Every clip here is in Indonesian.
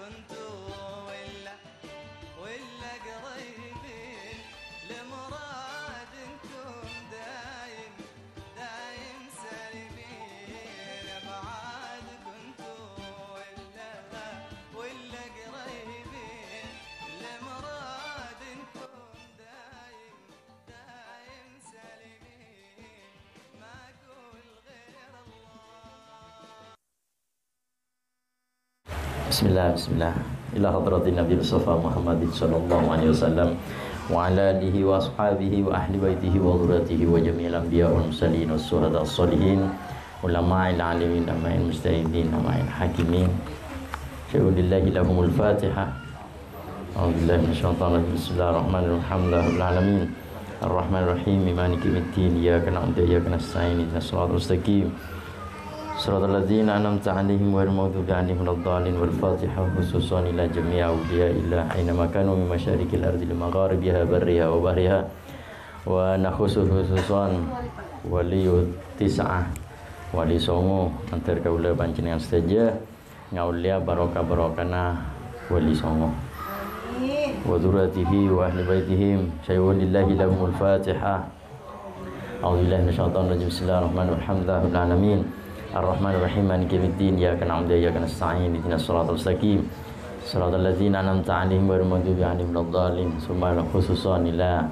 كنتوا ولا قريبين لمرادكم دايم دايم سالمين بعاد كنتوا ولا قريبين لمرادكم دايم دايم سالمين ما أقول غير الله. Bismillah ila hadratin Nabi Mustafa Muhammad sallallahu alaihi wasallam wa ala alihi wa ashabihi wa ahli baitihi wa dhurriyyatihi wa jami'il anbiya wal mursalin was syuhada sholihin ulama'il alimin ama'il mustahidin ama'il hakimin syuhudillahi lahumul fatiha a'udzubillahi minasyaitonir rajim bismillahirrahmanirrahim alhamdulillahil alamin arrahmanir rahim maliki yaumiddin iyyaka na'budu wa iyyaka nasta'in ihdinas siratal mustaqim Suratul ladzina an'amta 'alaihim ghairil maghdubi 'alaihim waladdallin wal Fatihah khususan ila jami'i awliyaillah aina makanu min masyariqil ardi lil magharibiha barriha wa bahriha wa nakhusu khususan waliyu tis'ah wali songo antar kaula panjenengan sedaja ngaulia barokah-barokahna wali songo wa dzurriyyatihi wa ahli baitihim syai'un lillahi lahumul Fatihah a'udzubillahi minasyaitonir rajim bismillahirrahmanirrahim alhamdulillahil alamin Ar-Rahmanir Rahim Maliki Yaumiddin iyyaka na'budu wa iyyaka nasta'in ihdinas siratal mustaqim siratal ladzina an'amta 'alaihim ghairil maghdubi 'alaihim waladdallin summa khususan ila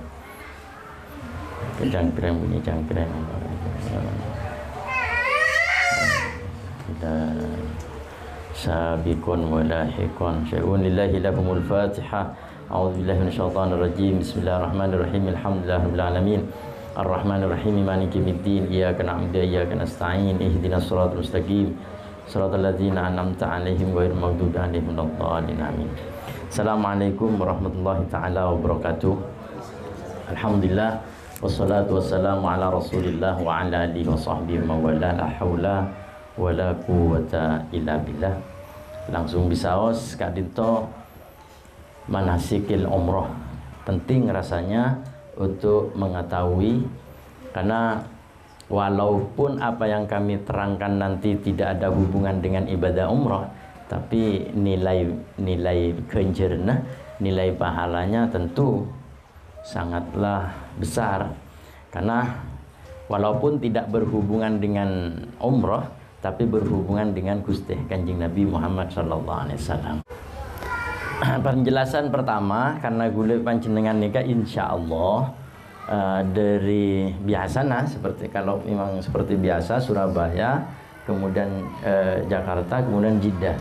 cangkrem bunyi cangkrem kita sabiqun wa lahiqun syai'un lillahi lahumul Fatihah a'udzubillahi minasyaitonir rajim bismillahirrahmanirrahim alhamdulillahirabbil alamin Ar-Rahmanir Rahim Maliki Yaumiddin iyyaka na'budu wa iyyaka nasta'in ihdinas siratal mustaqim siratal ladzina an'amta 'alaihim ghairil maghdubi 'alaihim waladdallin amin. Assalamualaikum warahmatullahi taala wabarakatuh. Alhamdulillah wassalatu wassalamu ala Rasulillah wa ala alihi wa sahbihi wa wala la haula wala quwwata illa billah. Langsung bisaos kadinto manasikil umrah. Penting rasanya untuk mengetahui, karena walaupun apa yang kami terangkan nanti tidak ada hubungan dengan ibadah umrah, tapi nilai kejerna, nilai pahalanya tentu sangatlah besar. Karena walaupun tidak berhubungan dengan umrah, tapi berhubungan dengan Gusti Kanjeng Nabi Muhammad sallallahu alaihi wasallam. Penjelasan pertama, karena gule panjenengan nikah insyaallah dari biasana, seperti kalau memang seperti biasa Surabaya, kemudian Jakarta, kemudian Jeddah,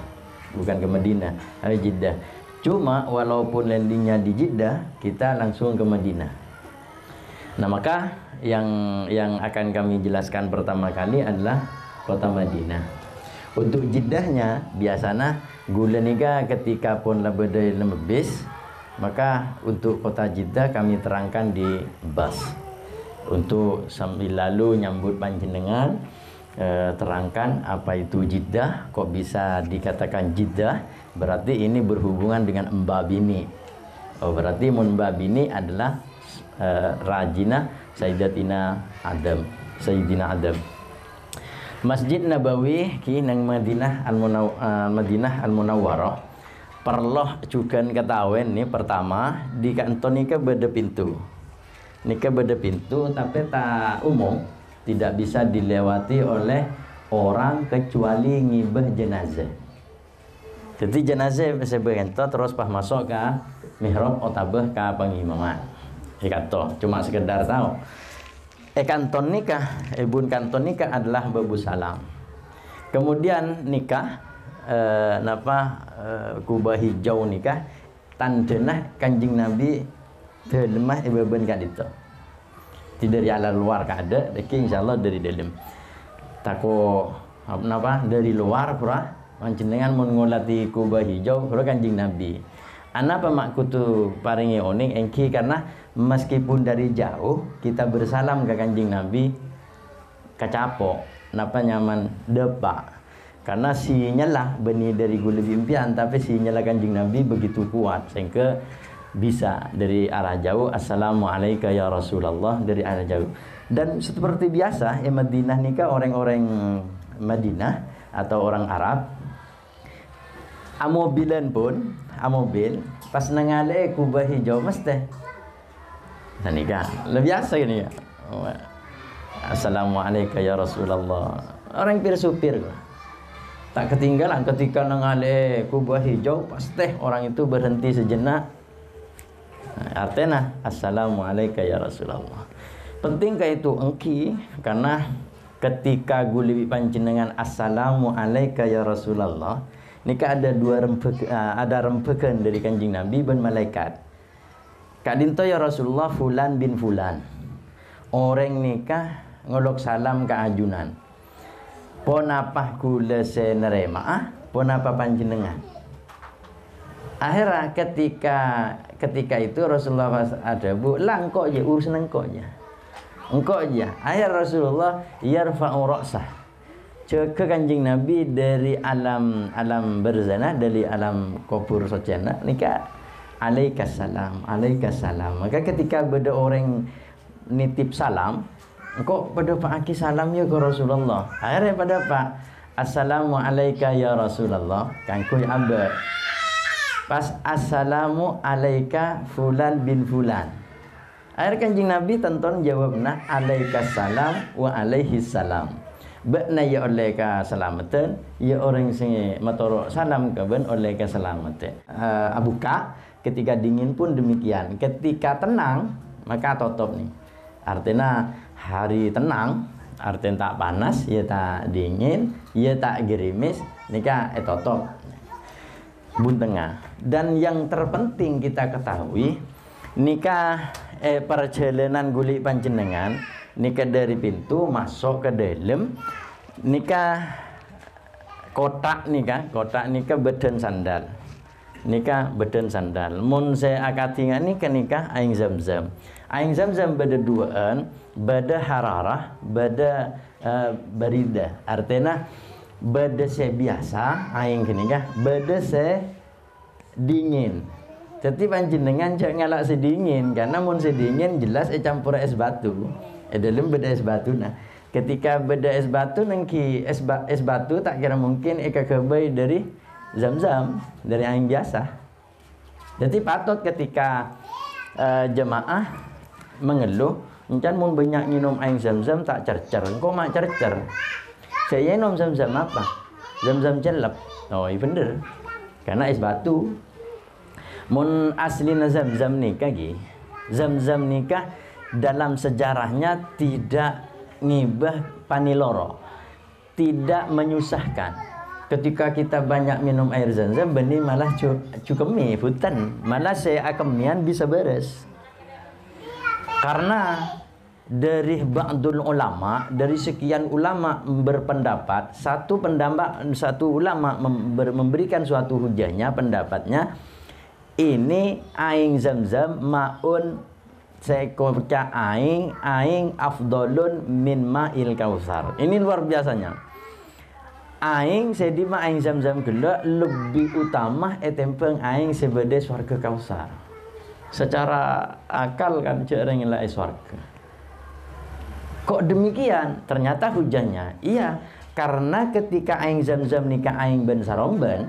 bukan ke Madinah, Jeddah. Cuma walaupun landingnya di Jeddah, kita langsung ke Madinah. Nah maka yang akan kami jelaskan pertama kali adalah kota Madinah. Untuk Jeddahnya biasanya gula nikah ketika pun lebih dari bis, maka untuk kota Jeddah kami terangkan di bus. Untuk sambil lalu nyambut panjenengan, terangkan apa itu Jeddah, kok bisa dikatakan Jeddah, berarti ini berhubungan dengan Mbak Bini. Oh, berarti Mbak Bini adalah Rajina Sayyidatina Adam, Sayyidina Adam. Masjid Nabawi ki nang Madinah Al-Munawwarah perloh juga ketahuan nih, pertama di kantor nikah beda pintu. Nikah beda pintu tapi tak umum, tidak bisa dilewati oleh orang kecuali ngibah jenazah. Jadi jenazah sebentar terus pas masuk ke mihrab otabah ke pengimaman. Ikato cuma sekedar tahu. Kanton nikah, ibun kanton nikah adalah babu salam. Kemudian nikah, kubah hijau nikah, tandena Kanjeng Nabi terlemah ibeben kadito. Tidak dari ala luar kada, tapi insyaallah dari dalam. Tako dari luar pura, panjenengan mengolati kubah hijau pura Kanjeng Nabi. Anapa makutu paringi oning engki, karena meskipun dari jauh kita bersalam ke Kanjeng Nabi kacapo napa nyaman depa, karena sinyala benih dari gula bimpian, tapi sinyala Kanjeng Nabi begitu kuat sehingga bisa dari arah jauh assalamualaikum ya Rasulullah dari arah jauh. Dan seperti biasa Madinah nikah, orang-orang Madinah atau orang Arab Amobilan pun, amobil pas nangale kubah hijau mesti. Dan ini kan, lebih biasa ini ya. Assalamualaikum ya Rasulullah. Orang pir supir tak ketinggalan ketika nangale kubah hijau pasti orang itu berhenti sejenak. Artinya Assalamualaikum ya Rasulullah. Penting ke itu engki karena ketika guli panjenengan Assalamualaikum ya Rasulullah, nika ada ada rempekan dari Kanjeng Nabi ben malaikat. Kadinto ya Rasulullah fulan bin fulan. Orang nikah ngolok salam ke ajunan. Pon apa kula se nerema pon apa panjenengan. Akhirnya ketika itu Rasulullah ada bu lang kok je urusan engkau je. Engkau aja. Akhir Rasulullah yarfa'u ra'sah. Ke Kanjeng Nabi dari alam berzana, dari alam kubur sojana nika alaikassalam, alaikassalam. Maka ketika ada orang nitip salam, engkau pada Pak Aki salam ya ke Rasulullah. Akhirnya pada Pak Assalamu alaika ya Rasulullah. Kangku abad. Pas Assalamu alaika fulan bin fulan. Akhirnya Kanjeng Nabi tonton jawabna alaikassalam wa alaihissalam. Bakna ya oleh keselamatan, ya orang sing matoro salam kaban oleh keselamatan. Abu Ka ketika dingin pun demikian. Ketika tenang maka tutup nih. Artinya hari tenang, artinya tak panas, ya tak dingin, ya tak gerimis, nika tutup. Bun tengah. Dan yang terpenting kita ketahui nikah perjalanan guli panjenengan nikah dari pintu masuk ke dalam nikah kotak nikah beden sandal mun saya akadingan nikah aing zam-zam beda duaan beda hararah beda barida artinya beda se biasa aing nikah beda se dingin. Jadi panjenengan jangan ngalak sedingin karena mun sedingin jelas campur es batu. Dalam beda es batu nah. Ketika beda es batu nengki es batu tak kira mungkin kebai dari zam-zam dari air biasa. Jadi patut ketika jemaah mengeluh, encan mun banyak minum air zam-zam tak cercer. Engkau mak cercer. Saya minum zam-zam apa? Zam-zam celep. Oh, iya bener. Karena es batu. Mun aslina zam-zam nikah zam-zam nikah dalam sejarahnya tidak ngibah paniloro, tidak menyusahkan. Ketika kita banyak minum air zam-zam benih malah cukemi hutan malah saya akemian bisa beres karena dari ba'dul ulama, dari sekian ulama berpendapat, satu ulama memberikan suatu hujahnya, pendapatnya ini aing zam-zam maun sekoca aing afdolun min ma'il kausar. Ini luar biasanya. Aing sedima aing zam-zam gula lebih utama etempeng aing sebede swarga kausar. Secara akal kan cereng lah swarga. Kok demikian? Ternyata hujahnya. Iya, karena ketika aing zam-zam nikah aing ben saromben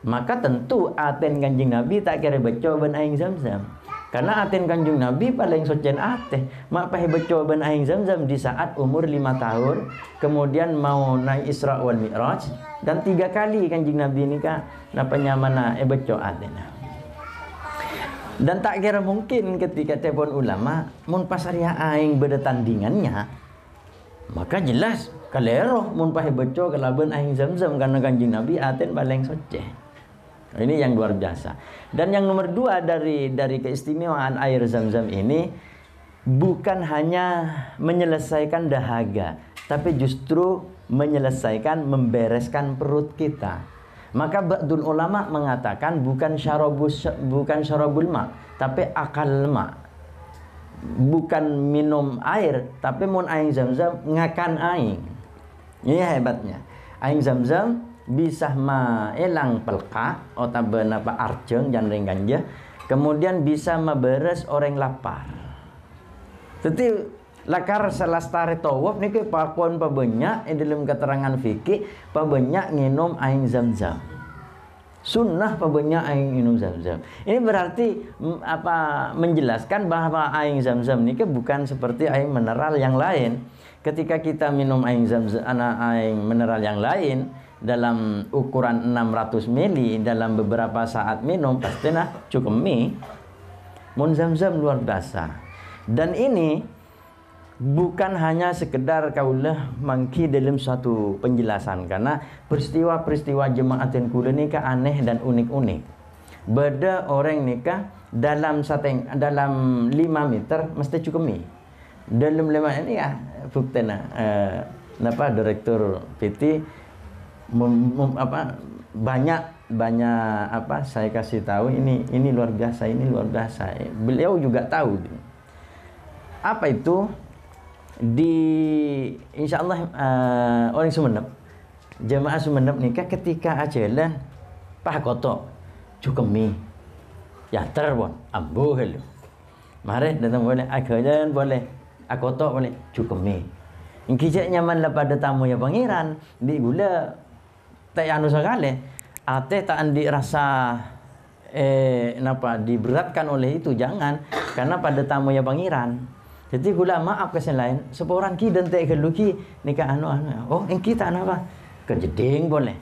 maka tentu aten Kanjeng Nabi tak kira baca ben aing zam-zam. Karena aten Kanjeng Nabi paling socen ateh. Mak pahe baca ben aing zam-zam di saat umur 5 tahun, kemudian mau naik Isra wal Mi'raj dan 3 kali Kanjeng Nabi nikah napanya mana baca aten. Dan tak kira mungkin ketika telepon ulama mun pasaria aing beda tandingannya. Maka jelas kalero mun pahe baca kalaban aing zam-zam karena Kanjeng Nabi aten paling soceh. Ini yang luar biasa. Dan yang nomor 2 dari keistimewaan air zam-zam ini bukan hanya menyelesaikan dahaga, tapi justru menyelesaikan, membereskan perut kita. Maka ba'dul ulama mengatakan bukan syarabul ma, tapi akal ma. Bukan minum air, tapi mun aing zam-zam ngakan aing. Ini hebatnya. Aing zam-zam bisa maelang pelka otabana pa arceng jan rengganja kemudian bisa memberes orang lapar. Jadi lakar selastare tawaf niki pakon pabanyak dalam keterangan fikih pabanyak nginum aing zam-zam. Sunnah banyak air minum Zam-Zam. Ini berarti menjelaskan bahwa air Zam-Zam ini bukan seperti air mineral yang lain. Ketika kita minum air Zam-Zam, air mineral yang lain dalam ukuran 600 ml dalam beberapa saat minum pasti cukup mie. Mun Zam-Zam luar biasa. Dan ini bukan hanya sekedar kaulah mangki dalam suatu penjelasan, karena peristiwa-peristiwa jemaatin kula nikah aneh dan unik-unik. Beda orang nikah dalam 5 meter mesti cukup mi. Dalam 5 ini ya bukti direktur PT banyak saya kasih tahu ini luar biasa, ini luar biasa. Beliau juga tahu apa itu. Di insya Allah orang Sumeneb, jemaah Sumeneb nikah ketika ajalan Pak Koto cukemi ya terbon ambuh lu mari datang boleh ajalan boleh akoto boleh cukemi ingkijak nyaman lah pada tamu ya pangeran di gula tak anu sekali ate tak andi rasa diberatkan oleh itu, jangan, karena pada tamu ya pangeran. Jadi gula maaf kesan lain, seorang ki dan tak keluki nikah anu. Oh, yang kita anu apa? Kejeding boleh.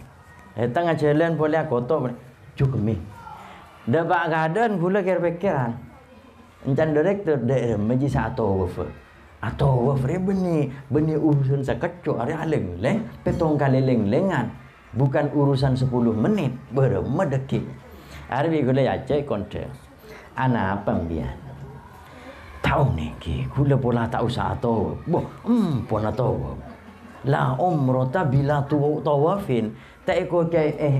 Tengah jalan boleh kotor boleh. Cukup mi. Dapat gadan gula kira-kiran. Encan direktur daerah majlis atau wafre beni urusan sekecok hari aleng leng petong kali lengan. Bukan urusan 10 menit bermedeki. Hari gula ya cek kontra. Anak pembian. Tahu nih ki, gula pola tak usah atau, pola tahu. La umroh ta bila tu tawafin, tak ikut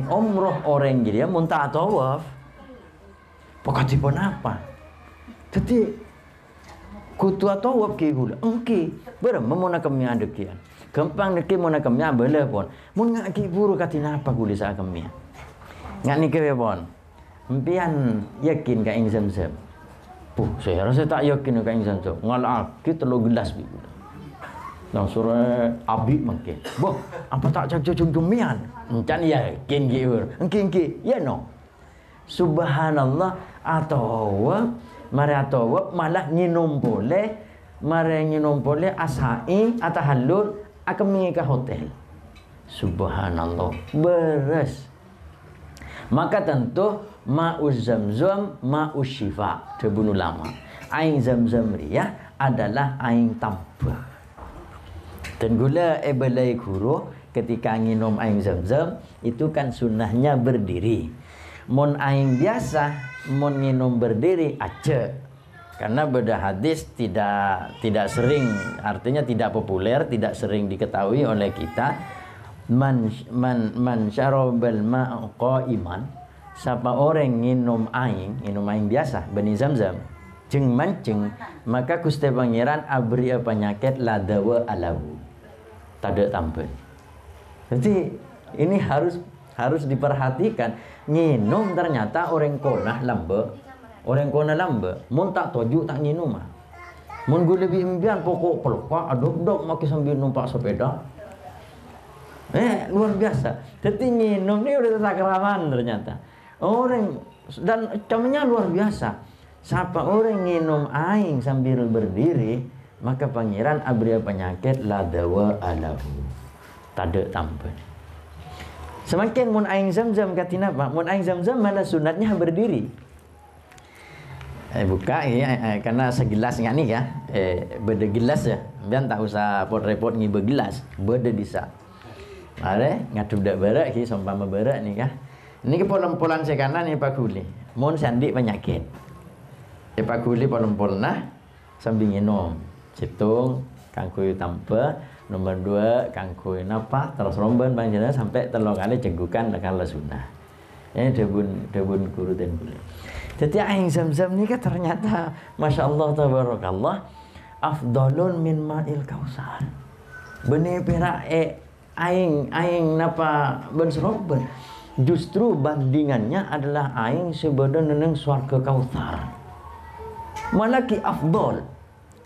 umroh orang dia muntah tawaf. Pokoknya pun apa? Jadi kutu tawaf ki gula, engki berapa mana kami ada kian. Kempang deki mana kami boleh pun, mun ngak ki buru katina apa gula sa kami. Ngak ni ke pun, empian yakin ka ing Zam-Zam. Saya rasa tak yakin dengan insan tu. Ngalah kita lo gelas bi. Nang surah abi mungkin. Boh, apa tak cacung-cungmian? Encan yakin giur. Engki ya no. Subhanallah atau malah nginum boleh, asai atau halul akemi ke hotel. Subhanallah. Beres. Maka tentu ma'uz Zam-Zam ma'uz syifa terbun ulama. Air Zam-Zam riyah adalah air tambah. Dan gula belai guru ketika minum air Zam-Zam itu kan sunnahnya berdiri. Mun air biasa mun minum berdiri aja. Karena beda hadis tidak sering, artinya tidak populer, tidak sering diketahui oleh kita. Man syarabal ma'a qa'iman, siapa orang minum air biasa bani Zam-Zam jeung mancing, maka Gusti Pangeran abri penyakit ladawa alahu tada tampil. Jadi ini harus diperhatikan. Minum ternyata orang konah lambe mun tak toju tak minum mun gue lebih impian pokok pelupa adok maki sambil numpak sepeda. Luar biasa. Jadi minum ini udah sakraman ternyata. Orang dan camnya luar biasa. Siapa orang minum air sambil berdiri, maka pangeran abri penyakit ladawa alahu. Tade tampil. Semakin mun air Zam-Zam katina apa? Mun air Zam-Zam malah sunatnya berdiri. Buka ya, karena segelas nggak nih ya. Beda gelas ya. Biar tak usah repot ngibe gelas. Beda disa. Mare ngadu dak berak ki seumpama berak nih kah. Ini ke polan-polan sekanan ni Pak Guli. Mun sandi penyakit. Pak Guli polan-polan nah sambil minum. Citung kangkui tanpa nomor 2 kangkui napa terus romban panjenengan sampai 3 kali cegukan kalau sunnah. Ini debun guru dan guru. Jadi air Zam-Zam ni kan ternyata Masya Allah tabarakallah afdalun min ma'il kausar. Benih perak aing napa ben seroben. Justru bandingannya adalah aing sebadan neneng swarga kautsar. Malah ki afdal,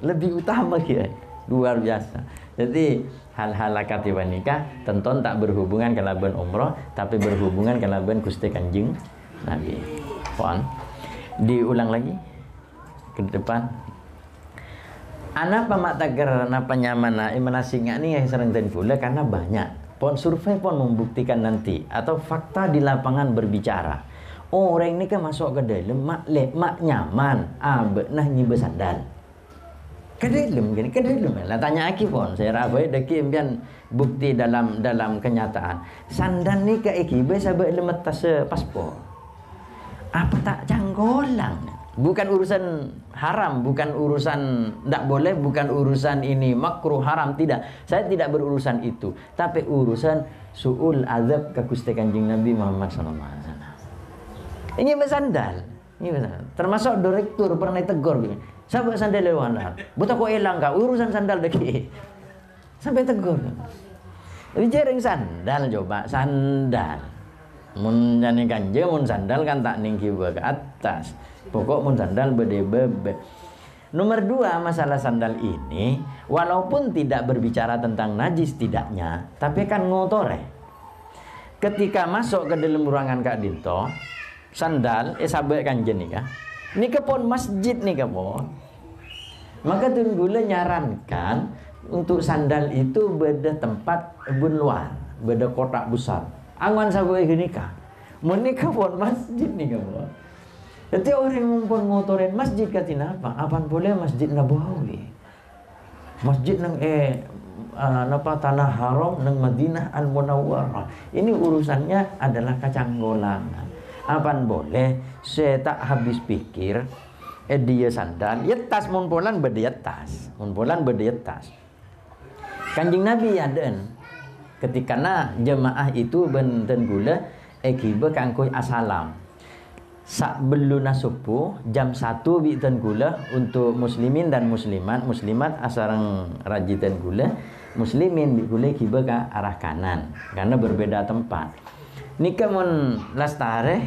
lebih utama ki luar biasa. Jadi hal-hal akad nikah tentu tak berhubungan kalaban umroh, tapi berhubungan kalaban Gusti Kanjeng Nabi. Pon. Diulang lagi ke depan. Ana pamak tager napa nyaman menasingak ni yang sering dan gula karena banyak. Pon survei pun membuktikan nanti atau fakta di lapangan berbicara. Oh, orang ni kan masuk ke dalam mak nyaman, nah nyibe sandal. Ke dalam lah tanya aki pun saya rabai deki impian bukti dalam kenyataan sandan ni ke iki be sabe lemet tas paspor apa tak canggolang, bukan urusan haram, bukan urusan tidak boleh, bukan urusan ini makruh haram, tidak, saya tidak berurusan itu, tapi urusan su'ul azab ke Gusti Kanjeng Nabi Muhammad sallallahu alaihi wasallam. Ini bersandal, termasuk direktur pernah tegur gini. Sahabat sandal lewat buta kok hilang kau urusan sandal deki sampai tegur. Tapi jarang sandal coba sandal. Mun jane kanje mun sandal kan tak ningki ke atas. Pokok mun sandal bebe. Nomor 2 masalah sandal ini walaupun tidak berbicara tentang najis tidaknya, tapi kan ngotore. Ketika masuk ke dalam ruangan Kak Dinto, sandal sahabat kanje nih kah? Ini kepon masjid nih kepon. Maka Tunggula nyarankan untuk sandal itu beda tempat bun luar, beda kotak besar. Angan sahabat ini kah? Mau ni kepon masjid nih kepon. Jadi orang mumpun ngotorin masjid katina apa? Apaan boleh masjid Nabawi? Masjid nang napa tanah haram nang Madinah Al Munawwarah. Ini urusannya adalah kacanggolangan. Apaan boleh? Saya tak habis pikir. Dia sandal, ya tas munpolan beda tas, Kanjeng Nabi aden ketika jemaah itu benten gula ekibe kangkoi asalam. Sak beluna subuh jam 1 biten gula untuk muslimin dan muslimat asarang rajitan gula, muslimin bi gula kibe ke arah kanan karena berbeda tempat. Nika mun lastare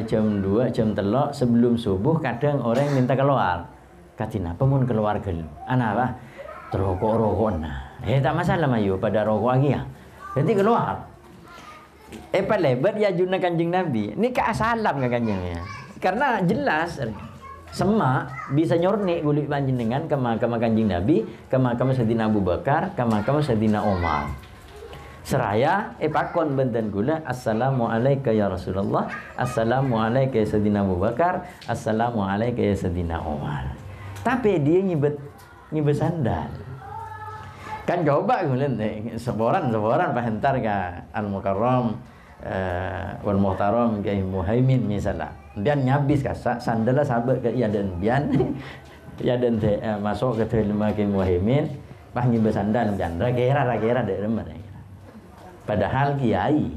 jam 2, jam 3 sebelum subuh kadang orang minta keluar. Katina apa mun keluar gelu? Apa? Rokok nah. Tak masalah mayu pada rokok lagi ya. Jadi keluar. Lebat ya juna Kanjeng Nabi. Ini ke asalam ke kanjengnya. Karena jelas semak bisa nyorni gulik panjenengan ke makam Kanjeng Nabi, ke makam Sayyidina Abu Bakar, ke makam Sayyidina Umar. Seraya pakon benten gula assalamualaikum ya Rasulullah, assalamualaikum ya Sayyidina Abu Bakar, assalamualaikum ya Sayyidina Umar. Tapi dia nyibet sandal. Kan coba gulen seboran pahentar ka Al Mukarram wal Muhtaram Kiai Muhaimin misalnya. Dan nyabis ka sandal sahabat ke iya dan bian. Ya dan masuk ke terima Kiai Muhaimin, bah nyibet sandal dan kira dari mana. Padahal kiai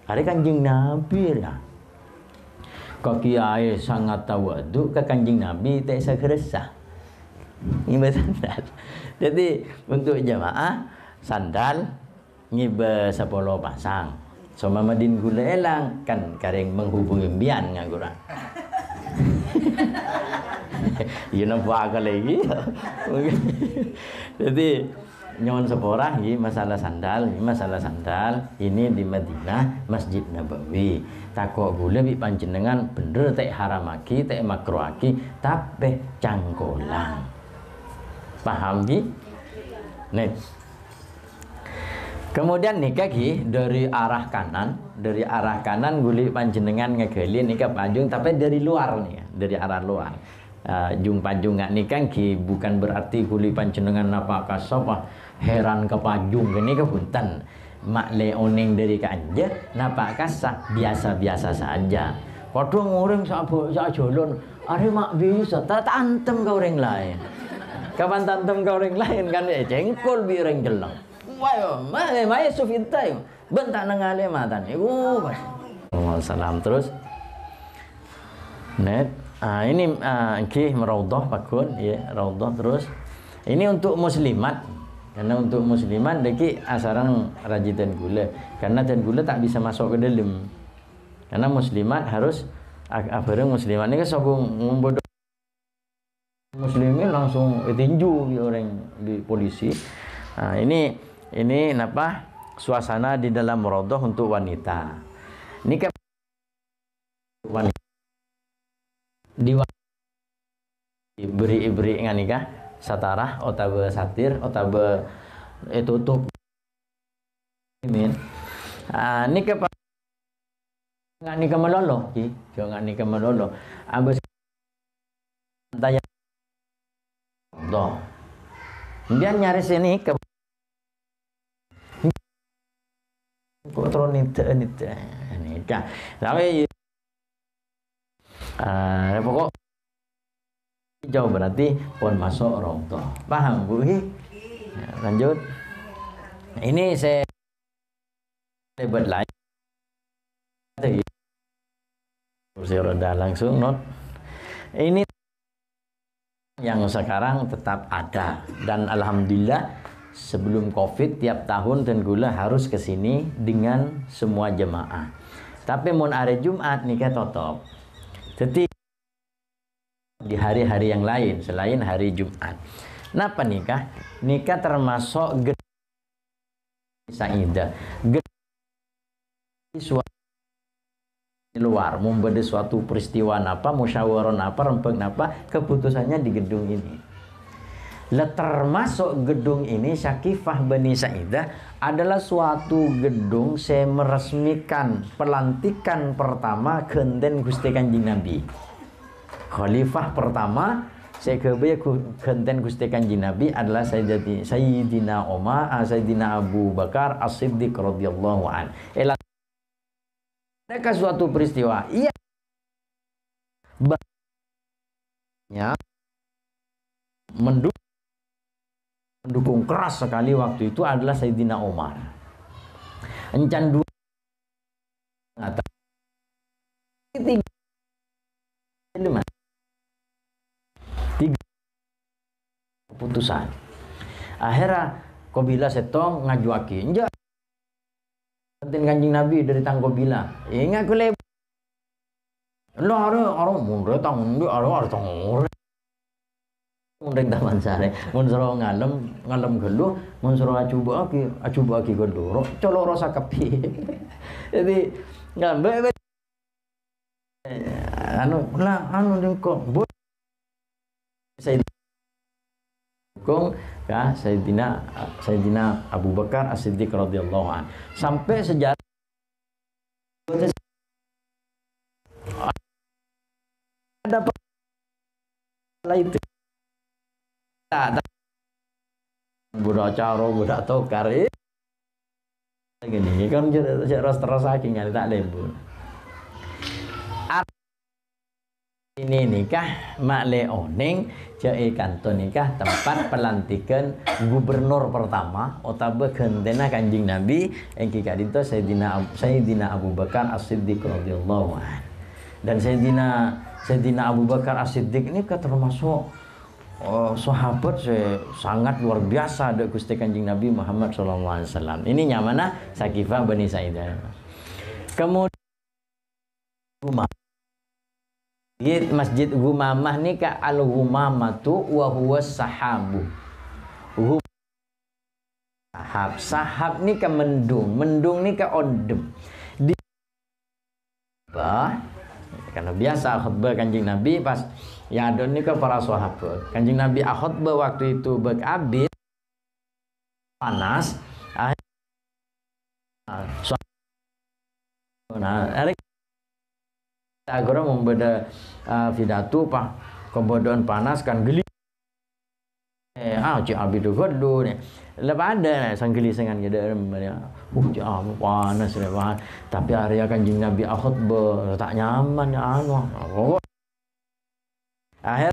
hari Kanjeng Nabi lah. Kok kiai sangat tawadu ke Kanjeng Nabi tak sekeresah. Ngibe sandal. Jadi untuk jamaah sandal ngibe 10 pasang. So Mamadin gula elang kan kareng menghubungi bian ngagura. You know apa lagi? Jadi nyon seporah masalah sandal ini di Madinah Masjid Nabawi. Takok gula bi panjenengan bener tak haramaki tak makruhaki tapi cangkolang. Paham ki? Nih. Kemudian nikah ki dari arah kanan guli panjenengan ngegeli nikah panjung tapi dari luar nih, dari arah luar. Jung nikah ki bukan berarti guli panjenengan napa kasapa heran ke pajung gini ke punten mak leoning dari kanja napa kasah biasa saja. Kodong orang sak jolon are mak bisa tak antem ke orang lain. Kapan tantem ke orang lain kan jengkol bi orang jelang. Wah, maya sufita yo. Bentak nangale matan. Salam terus. Net. Ini ki raudhah pakun ya, raudhah terus. Ini untuk muslimat. Karena untuk muslimat deki asarang rajitan gula. Karena dan gula tak bisa masuk ke dalam. Karena muslimat harus akhirnya muslimat ini kan sabung muslimin langsung tinju di orang di polisi. Nah, ini apa? Suasana di dalam rodoh untuk wanita. Ini kan wanita diberi ngan nikah satarah otabe satir otabe tutup min. Ini ke nggak nikah melolo ki, nggak nikah melolo. Abis tanya doh. Dia nyaris ini ke kontronite nikah. Tapi pokok jauh berarti pun masuk rodo. Paham Bu? Lanjut. Ini saya lebat lain. Saya roda langsung not. Ini yang sekarang tetap ada dan alhamdulillah sebelum Covid tiap tahun dan gula harus ke sini dengan semua jemaah. Tapi mun hari Jumat nikah tutup. Jadi di hari-hari yang lain selain hari Jumat. Napa nikah? Nikah termasuk Saidah. Di luar membeda suatu peristiwa apa, musyawarah apa, rempeng apa, keputusannya di gedung ini. Termasuk gedung ini Syakifah Bani Saidah adalah suatu gedung saya meresmikan pelantikan pertama genten Gusti Kanjeng Nabi. Khalifah pertama saya kebaya genten Gusti Kanjeng Nabi adalah Sayyidina Abu Bakar As-Siddiq radhiyallahu an. Adakah suatu peristiwa? Iya. Banyak mendukung keras sekali waktu itu adalah Sayyidina Umar. Encan dua tiga keputusan. Akhirnya Qabila setong ngajuaki. Enggak. Penting Kanjeng Nabi dari tangkobila. Ingat ku lebar. Lo orang mundur tang ada tang mundur taman sare. Mun soro ngalem geluh, mun soro acuba aki geluh. Colok rasa kepi. Jadi ngambe anu dengko. Saya dukung ya Sayyidina Abu Bakar As-Siddiq radhiyallahu an. Sampai sejarah ada itu budak caro budak tokar gini kan terus saking tak lembur ini nikah makle oning jai kanton nikah tempat pelantikan gubernur pertama otabe gentena Kanjeng Nabi yang kika dito Sayyidina Abu Bakar As-Siddiq radhiyallahu an. Dan Sayyidina Abu Bakar As-Siddiq ini termasuk sahabat sangat luar biasa dari Gusti Kanjeng Nabi Muhammad SAW. Ini nyamana Syakifah Bani Saidah. Kemudian Masjid Gumamah ni ka al-Gumamatu wa huwa sahabu. Sahab ni ka mendung ni ka ondem. Karena biasa khutbah Kanjeng Nabi pas ya adon ni ka para sahabat. Kanjeng Nabi khutbah waktu itu berkabit panas. Agora membeda pidato pak kebodohan panas kan geli cik abi tu godo ni lepas ada sang geli sengan gede cik panas lepas tapi hari Kanjeng Nabi khutbah tak nyaman anu akhir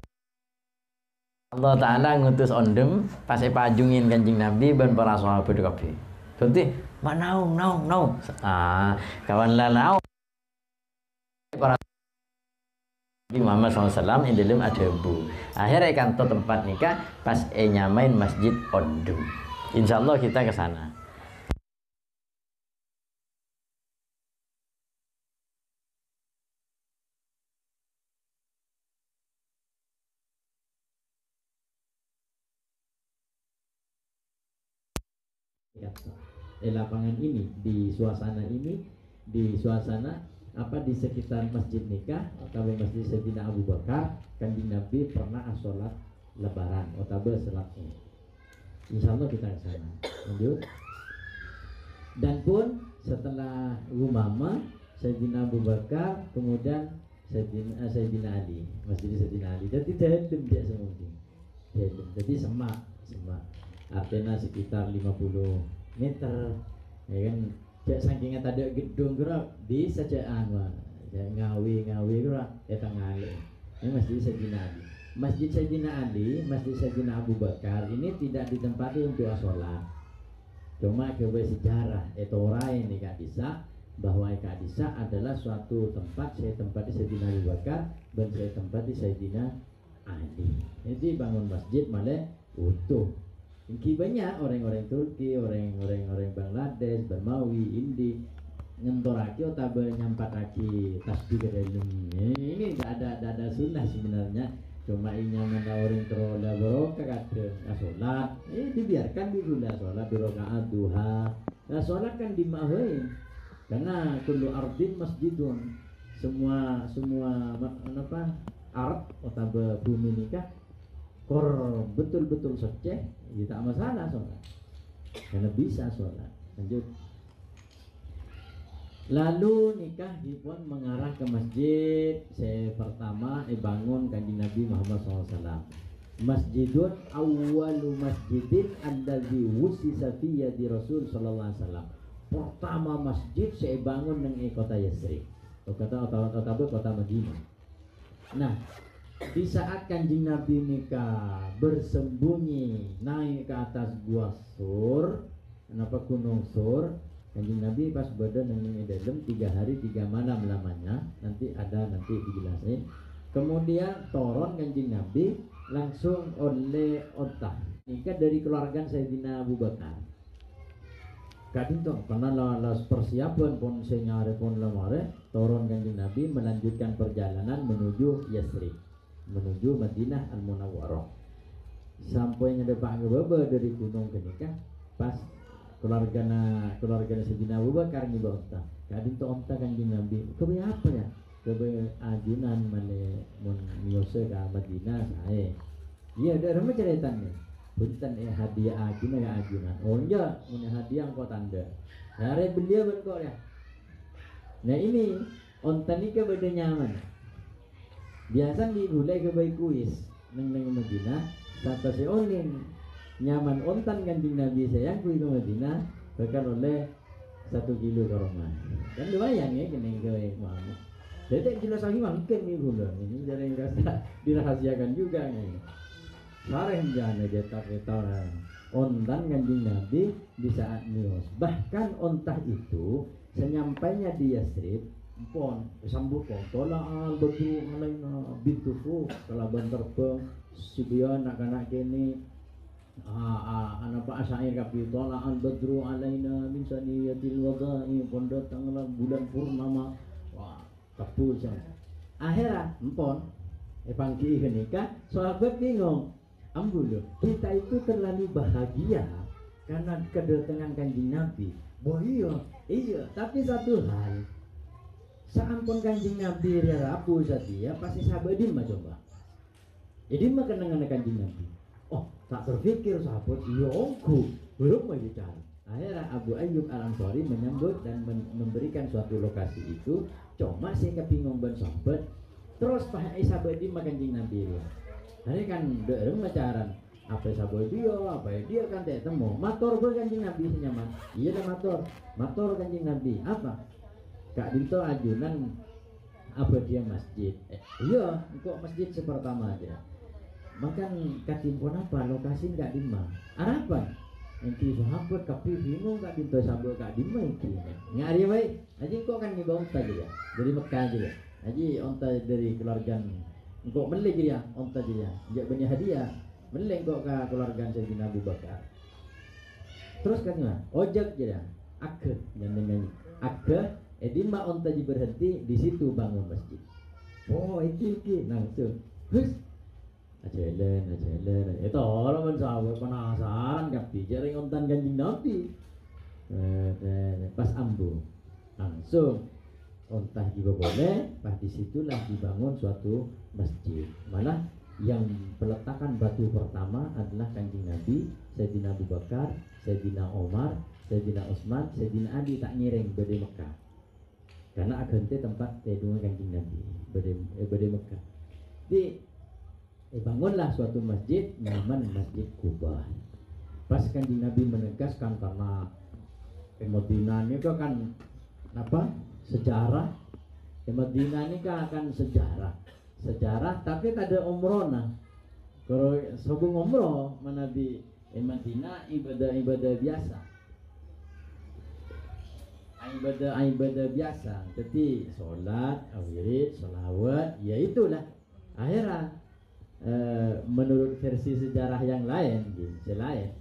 Allah Ta'ala ngutus ondem pas pajungin Kanjeng Nabi dan para sahabat kabeh berarti mak naung kawan lalau para Muhammad SAW yang dalam ada bu. Akhirnya kantor tempat nikah pas nyamain Masjid Ondem. Insya Allah kita ke sana. lapangan ini, di suasana ini, di suasana di sekitar masjid nikah atau masjid Sayyidina Abu Bakar, Kanjeng Nabi pernah sholat lebaran atau sholatnya. Insyaallah kita ke sana. Lanjut. Dan pun setelah umama Sayyidina Abu Bakar, kemudian Sayyidina Ali, masjid Sayyidina Ali. Jadi dalam dia semua ini. Jadi semak. Artinya sekitar 50 meter, ya kan? Cek saking tadi gedung gerak di sajaan wah, ngawi gerak tengah ali. Ini masjid Sayyidina Ali. Masjid Sayyidina Ali, masjid Sayyidina Abu Bakar ini tidak ditempati untuk sholat. Cuma kewe sejarah etorai ini gak bisa bahwa Kadisa adalah suatu tempat saya tempati Sayyidina Abu Bakar dan saya tempati Sayyidina Ali. Jadi bangun masjid malah utuh. Ini banyak orang-orang Turki, orang-orang Bangladesh, Bermawi, Indi ngentoraki atau nyampataki tasbih ke dalam. Ini tidak ada sunnah sebenarnya. Cuma inyaman orang terolah barokah kata sholat. Dibiarkan dulu lah sholat rakaat duha. Nah sholat kan dimahuin. Karena kullu ardin masjidun, semua art atau bumi nikah kor betul-betul seceh, ya tak masalah sholat, karena bisa sholat. Lanjut. Lalu nikah pun mengarah ke masjid. Saya pertama bangun Kanjeng Nabi Muhammad SAW. Masjidun awwalu masjidin alladzi wusisa fi yadi Rasul sallallahu alaihi wasallam. Pertama masjid saya bangun di kota Yasrib, kota Madinah. Nah, di saat Kanjeng Nabi nikah bersembunyi naik ke atas gua Sur, gunung Sur, Kanjeng Nabi pas berada di dalam 3 hari 3 malam lamanya. Nanti dijelasin. Kemudian turun Kanjeng Nabi langsung oleh Ottah nikah dari keluarga Sayyidina Abu Bakar. Kadang karena las persiapan pun senyare pun lamare turun Kanjeng Nabi melanjutkan perjalanan menuju Yasrib, menuju Madinah Al-Munawwarah. Sampainya depan Baba dari gunung kenikah pas keluarga Sayyidina Abu Bakar ni bawa. Kadang onta Kanjeng Nabi kebe apa ya? Kebe ajunan male mun miose ka Madinah sae. Iya ada ramai ceritanya. Punten hadiah ajunan ya ajunan. Oh enggak, punya hadiah kau tanda. Hari beliau berkor ya. Nah ini onta ni ke beda nyaman. Biasa dihulai ke baik kuis neng Madinah sampai si olin nyaman ontan Kanjeng Nabi sayang kui ke Madinah bakal oleh 1 kilo ke rumah. Kan lumayan ya kena ke mau. Jadi jelas lagi mungkin nih gula ini jarang rasa dirahasiakan juga nih. Sareng jana cetak kita ontan Kanjeng Nabi di saat mios. Bahkan ontah itu senyampainya di Yasrib pon sambut pon tolak betul malaina bintufu kelaban terbang sibian anak-anak kini anak Pak Asair kapi tolak badru alaina min saniyatil wadai pon datanglah bulan purnama. Wah kapul sana akhirnya empon pangki nikah sahabat bingung. Ambulo, kita itu terlalu bahagia karena kedatangan Kanjeng Nabi. Oh iya, tapi satu hal, seampun Kanjeng Nabi rabu saja, pasti sahabat Dima coba. Jadi mah kenangan Kanjeng Nabi. Oh, tak terpikir sahabat, iya ongku, belum mau bicara. Akhirnya Abu Ayyub Al-Ansari menyambut dan memberikan suatu lokasi itu. Cuma saya kebingung ban sahabat. Terus pakai sahabat Dima Kanjeng Nabi. Hari kan dereng pacaran, apa sahabat dia kan tak temu. Mator Kanjeng Nabi senyaman. Iya dah mator Kanjeng Nabi. Apa? Kak Dinto ajunan apa dia masjid? Iya, kok masjid sepertama aja. Makan katimpun apa lokasi Kak Dima? Harapan. Nanti sahabat kapi bingung Kak Dinto sahabat Kak Dima iki. Ngari baik. Aji kok kan ngibaw onta aja. Dari Mekah aja. Aji onta dari keluarga. Engkau melek dia, onta dia, dia punya hadiah, melek kok ke keluarga Sayyidina Abu Bakar. Terus katanya, ojek dia, akeh, dan dengan akeh, edima onta dia berhenti di situ bangun masjid. Oh iki, langsung, hus, ajalan, itu orang mensahabat penasaran kapi, jaring ontan Kanjeng Nabi, pas ambu langsung ontah juga boleh, pas disitulah dibangun suatu masjid. Malah yang peletakan batu pertama adalah Kanjeng Nabi, Sayyidina Abu Bakar, Sayyidina Omar, Sayyidina Utsman, Sayyidina Ali tak ngiring bade Mekah. Karena agente tempat tedung Kanjeng Nabi bade Mekah. Di bangunlah suatu masjid namanya Masjid Kuba. Pas Kanjeng Nabi menegaskan karena Madinah ini kan apa? Sejarah. Madinah ini kan sejarah tapi tak ada umroh nah. Kalau sebelum umroh mana di Madinah ibadah biasa. Ibadah biasa. Jadi solat, wirid, salawat, ya itulah. Akhirnya menurut versi sejarah yang lain, selain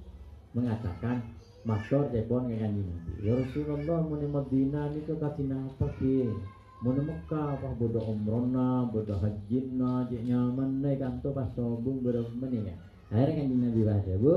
mengatakan masyhur depon dengan Nabi. Ya Rasulullah mun Madinah ni ke katina apa ki? Mun Mekah apa bodo umrona, bodo hajjina, je nyaman naik kanto pas sobung bodo meneh. Akhirnya kan Nabi baca bu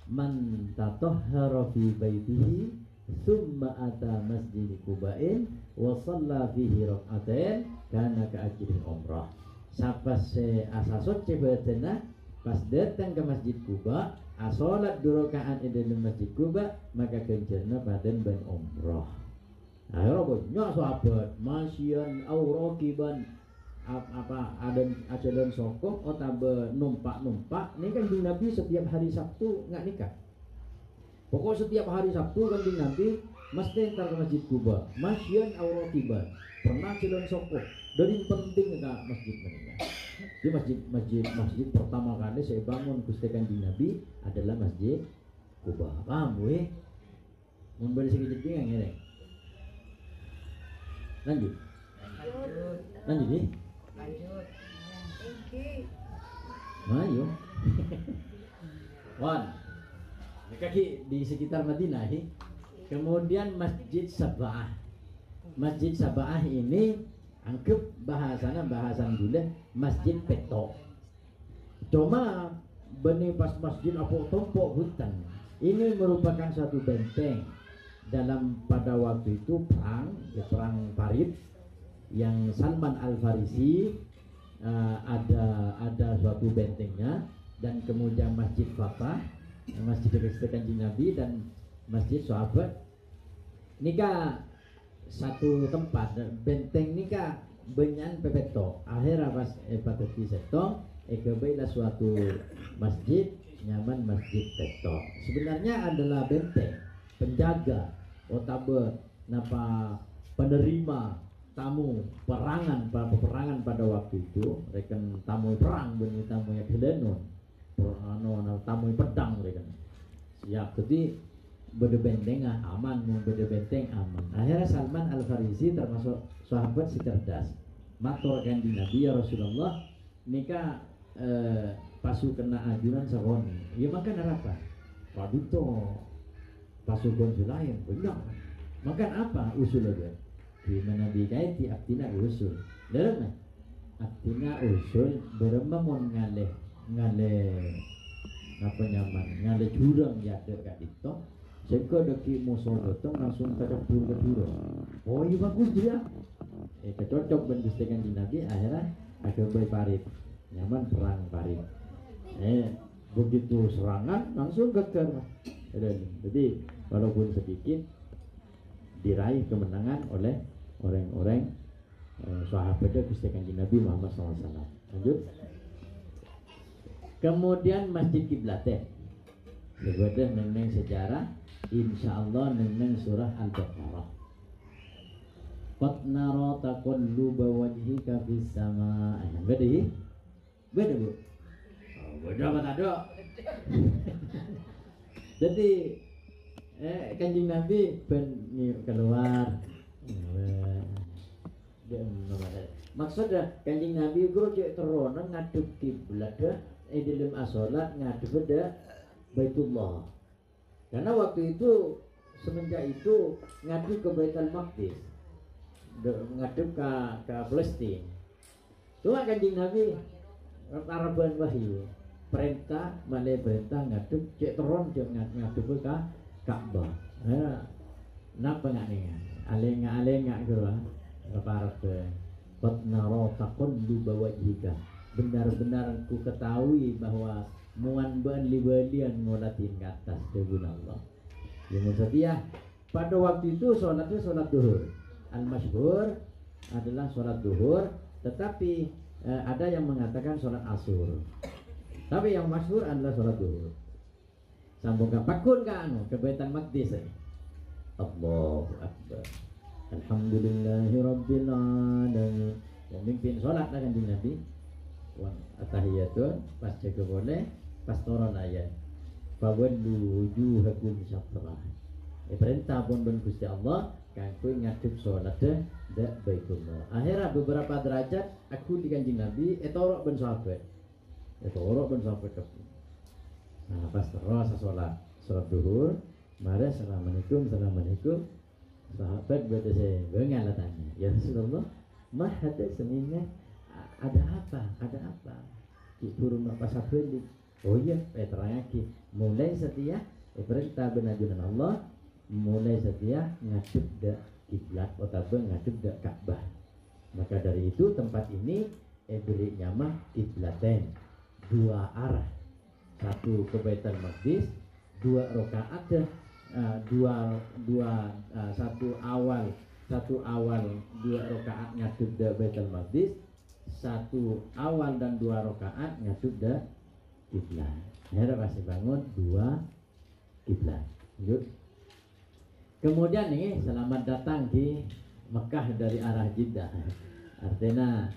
man tatahhara fi baitihi thumma ata masjid Quba'in wa shalla fihi rak'atain kana ka ajri umrah. Siapa se asasot cebetena pas datang ke Masjid Kuba, asolat 2 rakaat di dalam Masjid Kuba, maka kencerna badan ban umrah. Akhirnya banyak sahabat masyian aurakiban apa ada ajaran sokong atau numpak ini kan di Nabi setiap hari Sabtu nggak nikah. Pokok setiap hari Sabtu kan di Nabi mesti entar ke Masjid Kuba masyian aurakiban pernah jalan sokong dari penting ke masjid mereka. Di masjid pertama kali saya bangun Gusti Kanjeng Nabi adalah Masjid Kuba. Paham we? Mun beli sedikit bingung ya. Lanjut nih. Ayo. Wan. Kaki di sekitar Madinah ini. Kemudian Masjid Sab'ah. Masjid Sab'ah ini anggap bahasan dulu Masjid Petok. Cuma benih pas masjid apa tompok hutan. Ini merupakan satu benteng dalam pada waktu itu perang Farid yang Salman Al Farisi ada suatu bentengnya dan kemudian Masjid Fatah, Masjid Kanjeng Nabi dan Masjid Sahabat. Nikah satu tempat benteng nikah benyan pepeto akhirnya pas pateti setong ekebailah suatu masjid nyaman Masjid Peto. Sebenarnya adalah benteng penjaga otabe napa penerima tamu peperangan pada waktu itu rekan tamu perang benih tamu yang kelenun tamu pedang rekan siap jadi beda benteng aman, beda benteng aman. Akhirnya Salman Al Farisi termasuk sahabat si cerdas. Matur kanjeng Nabi ya Rasulullah, nikah pasu kena ajunan sahoni. Ya makan apa? Paduto pasukan lain benar. Makan apa usulnya? Di mana dikaiti aktina usul. Dalam aktina usul beremamon ngale apa nyaman ngale jurang ya dekat itu. Jika deki musuh datang langsung terjebur ke jurang. Oh iya bagus dia. Kecocok bentukan di Nabi akhirnya agak Farid nyaman perang Farid. Begitu serangan langsung geger. Jadi walaupun sedikit diraih kemenangan oleh orang-orang sahabatnya Gusti Kanjeng Nabi Muhammad SAW. Lanjut. Kemudian Masjid Kiblateh. Sebenarnya neng sejarah, insyaallah neng surah Al-Baqarah. Qad nara taqalluba wajhika fis sama. Beda bu. Oh, beda apa ada? Jadi Kanjeng Nabi ben keluar. Maksudnya Kanjeng Nabi guru cek terono ngadep kiblat dalam asolat ngadep Baitullah. Karena waktu itu semenjak itu ngadep ke Baitul Maqdis. Ngadep ke Palestina. Cuma Kanjeng Nabi Araban wahyu perintah ngadep cek teron cek ngadep ke Ka'bah. Napa nggak nih? Alenga gua. Leparat qad nara taqalluba wajhika. Benar-benar ku ketahui bahwa muan ban libalian ngolatin ke atas debun Allah. Yang setia pada waktu itu sholatnya sholat duhur. Al-masyhur adalah sholat duhur, tetapi ada yang mengatakan sholat asur. Tapi yang masyhur adalah sholat duhur. Sambung ke pakun ke ke Baitul Maqdis. Allahu Akbar. Alhamdulillahirabbil alamin. Memimpin sholat lah kanjeng Nabi. At-tahiyatun pas jaga boleh pas turun ayat. Fawallu wujuhakum syatrah. Perintah pun Gusti Allah kanggo ngadep salat dak Baitullah. Akhirnya beberapa derajat aku di kanjeng Nabi etorok ben sahabat. Etorok ben sahabat. Nah, pas terus salat duhur, mari assalamualaikum. Sahabat berkata saya, "Bengal tanya, ya Rasulullah, mah ada seninnya ada apa? Di burung apa sabeli?" Oh iya, terangake. Mulai setia perintah benajunan Allah, mulai setia ngadep dak kiblat atau ngadep dak Ka'bah. Maka dari itu tempat ini beri nyamah kiblaten, dua arah. Satu ke Baitul Maqdis, dua rakaat satu awal dua rakaat ngadep dak Baitul Maqdis, satu awal dan dua rakaat ngadep dak kiblat. Akhirnya pasti bangun dua kiblat. Lanjut. Kemudian nih selamat datang di Mekah dari arah Jeddah. Artinya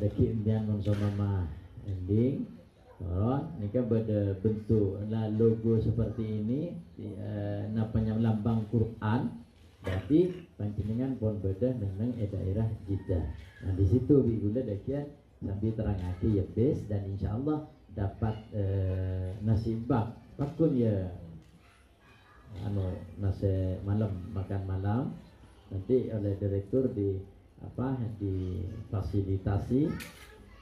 deki impian monsomama ending. Ini kan bentuk logo seperti ini, namanya lambang Quran. Berarti panjenengan pun beda dengan daerah Jeddah. Nah di situ bigula dekian sambil terangati ya bes, dan insya Allah dapat nasi bak. Pakun ya nasi malam, makan malam nanti oleh direktur difasilitasi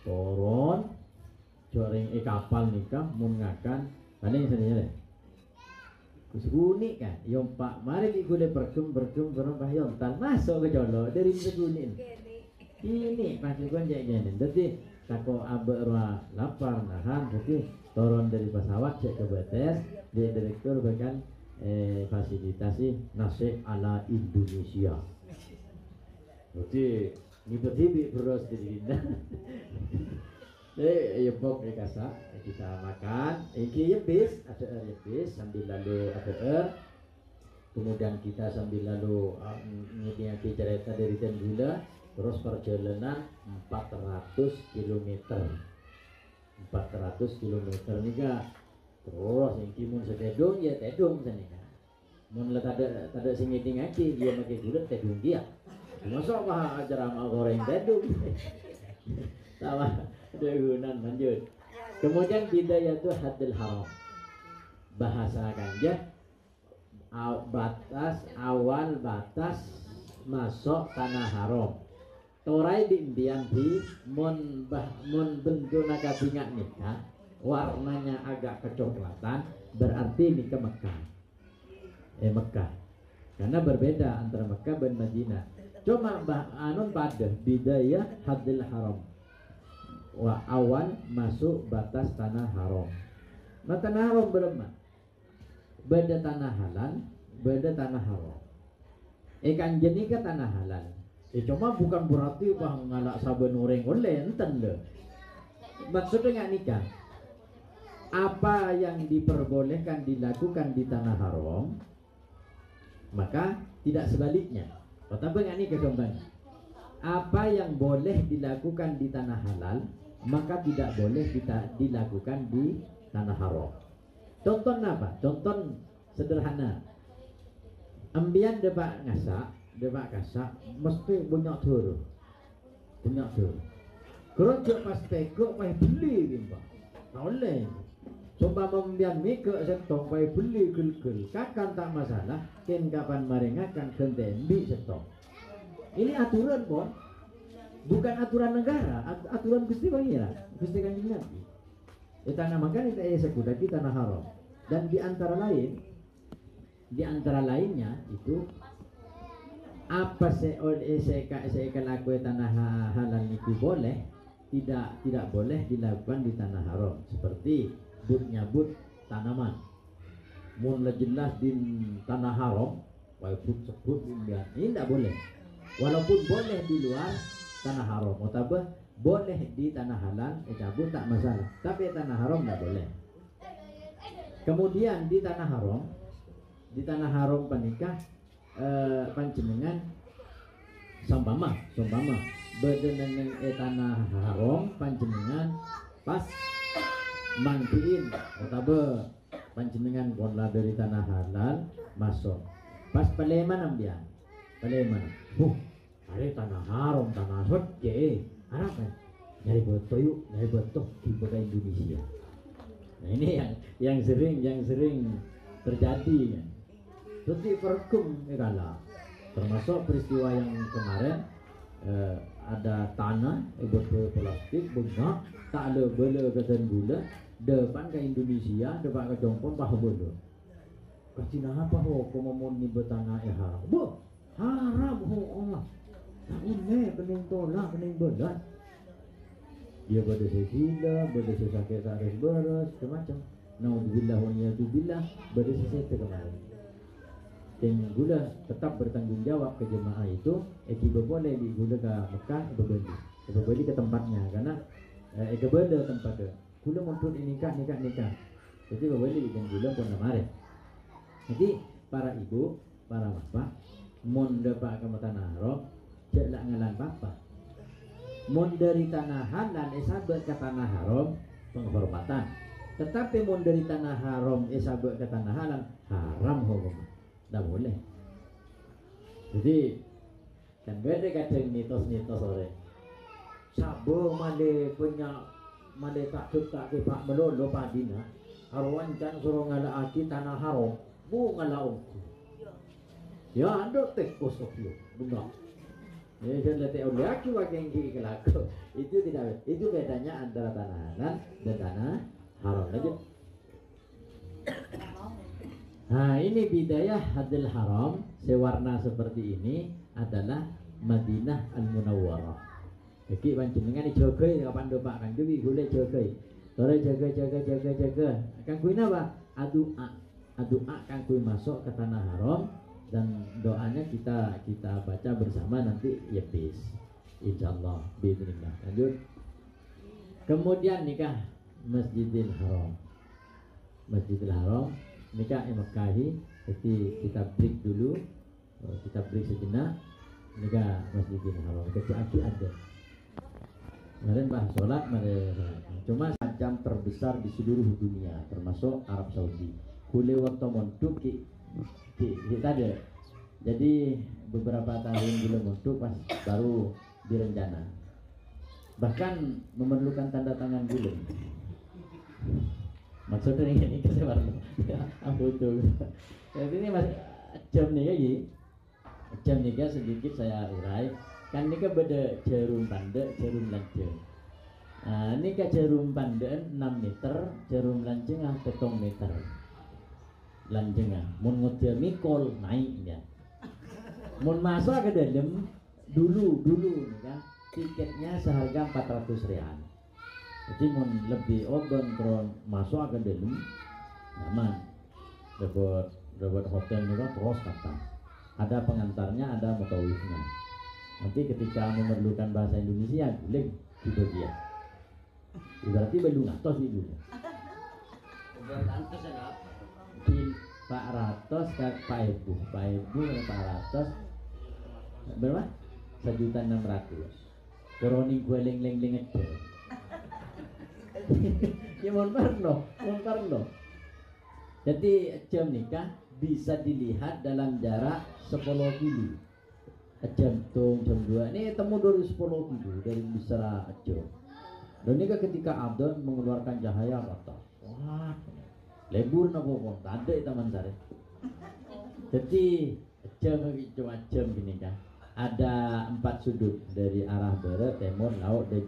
turun joreng kapal nikah mengakan paling sebenarnya deh kusguni kan yang pak mari digule berkum berong tan masuk ke jolo dari seguni ini pasukan jajan jadi tako aberwa lapar nahan jadi turun dari pesawat cek ke betes dia direktur bahkan fasilitasi nasi ala Indonesia. Jadi ini berdiri beros di sini. Ya pok kasa kita makan. Iki ya bis ada bis sambil lalu ada kemudian kita sambil lalu ngisi cerita dari Tendula terus perjalanan 400 km. 400 km nih kak. Terus yang kimun setedung ya tedung sana kan. Mun lah tada sing ngiting aki dia pakai gula tedung dia. Masuk mah acara mau goreng tedung. Sama degunan lanjut. Kemudian bidayatu hadil haram. Bahasa ganja awal batas masuk tanah haram. Torai di imbian di mun benduna kabingat nikah warnanya agak kecoklatan berarti nikah Mekah. Mekah. Karena berbeda antara Mekah dan Madinah. Cuma pada bidayah hadil haram. Awal masuk batas tanah haram. Nah tanah haram berapa? Beda tanah halal, beda tanah haram. Ikan jenis ke tanah halal. Cuma bukan berarti bah ngalak saben orang oleh enten le. Maksudnya nikah. Apa yang diperbolehkan dilakukan di tanah haram, maka tidak sebaliknya. Tapi nggak nikah kembali. Apa yang boleh dilakukan di tanah halal, maka tidak boleh kita dilakukan di tanah haram. Contoh apa? Contoh sederhana. Ambian debak kasak mesti banyak tur. Kerja pas tegok pas beli bimba. Oleh. Coba membian mika setong pai beli gel-gel. Kakan tak masalah. Ken kapan maringakan kentembi setong. Ini aturan pun. Bukan aturan negara, aturan Gusti Pangeran, Gusti Kanjeng Nabi. Tanah makan itu sekudaki tanah haram. Dan di antara lain Di antara lainnya itu apa saya lakukan tanah halal itu boleh, tidak boleh dilakukan di tanah haram, seperti nyabut tanaman. Mun jelas di tanah haram, walaupun sebut ini tidak boleh. Walaupun boleh di luar tanah haram, atau boleh di tanah halal, cabut tak masalah. Tapi tanah haram tidak boleh. Kemudian di tanah haram panikah panjenengan sambama bedeneng tanah haram panjenengan pas mangkiin atau panjenengan bola dari tanah halal masuk pas peleman dia peleman ada tanah haram tanah sotje apa nyari betul di kota Indonesia. Nah ini yang sering terjadi kan. Seperti perkum kalah, termasuk peristiwa yang kemarin ada tanah plastik banyak tak ada bela kesan gula depan ke Indonesia depan ke Jongkong bahu bela. Kacina apa ho komomun ni bertanah haram. Haram ho Allah. Tak boleh kening tolak kening belat. Dia pada sila, pada sakit sakit beres, macam. Naudzubillah wa niyadzubillah, pada sesat kemarin. Dan gula tetap bertanggung jawab ke jemaah itu. Boleh di gula ke Mekah, beli ke tempatnya karena beda tempatnya. Gula untuk nikah. Jadi beli dengan gula pun kemarin. Jadi para ibu, para bapak, mon depak ke tanah haram, jangan ngalan bapak. Mon dari tanah halal sahabat ke tanah haram penghormatan. Tetapi mon dari tanah haram sahabat ke tanah halal haram hukum. Tak boleh. Jadi kan beda kadang mitos sore. Sabo male punya male tak ke Pak melolo padina. Arwan kan suruh ngala aki tanah haram. Bu ngala ongku. Ya ando tek kosok yo. Benar. Ya jadi teh oleh aki wakengki kelaku. Itu tidak. Itu bedanya antara tanah halal dan tanah haram aja. Nah ini bidayah hadil haram sewarna seperti ini adalah Madinah Al-Munawwarah. Jadi panjenengan dijogai kapan do Pak kan dewi boleh jogai. Sore jaga. Kang kuwi napa? Adua kang kuwi masuk ke tanah haram dan doanya kita baca bersama nanti ya bis. Insyaallah bismillah. Lanjut. Kemudian nikah Masjidil Haram. Masjidil Haram nikah Mekahi, jadi kita break dulu, kita break sejenak, nikah Masjidil Haram. Kecil ada. Kemarin bahas sholat, cuma jam terbesar di seluruh dunia, termasuk Arab Saudi. Kule waktu montuk kita ada. Jadi beberapa tahun belum montuk pas baru direncana. Bahkan memerlukan tanda tangan bulan. Maksudnya ini kesebar aku tuh. Jadi ini mas jam nih sedikit saya urai. Kan ini beda jarum pandai, jarum lanceng. Nah, ini jarum pandai 6 meter, jarum lanceng 7 meter. Lanceng mun ngotir mikol naiknya. Mun masuk ke dalam dulu nih kan tiketnya seharga 400 rial. Jadi mau lebih open terus masuk ke dalam nyaman dapat hotel juga terus kata ada pengantarnya ada mutawifnya. Nanti ketika memerlukan bahasa Indonesia boleh di bagian berarti belum atas itu di Pak Ratos ke Pak Ibu Pak Ratos berapa 1.600.000 koroni gue leng itu. Ya mohon parno. Jadi jam nikah bisa dilihat dalam jarak 10 kilo. Jam 2 ini temu dari 10 kilo dari besar jam. Dan ini ketika Abdul mengeluarkan cahaya rata. Wah, lebur nopo pun ada teman saya. Jadi jam gini kan. Ada 4 sudut dari arah barat, timur, laut, dan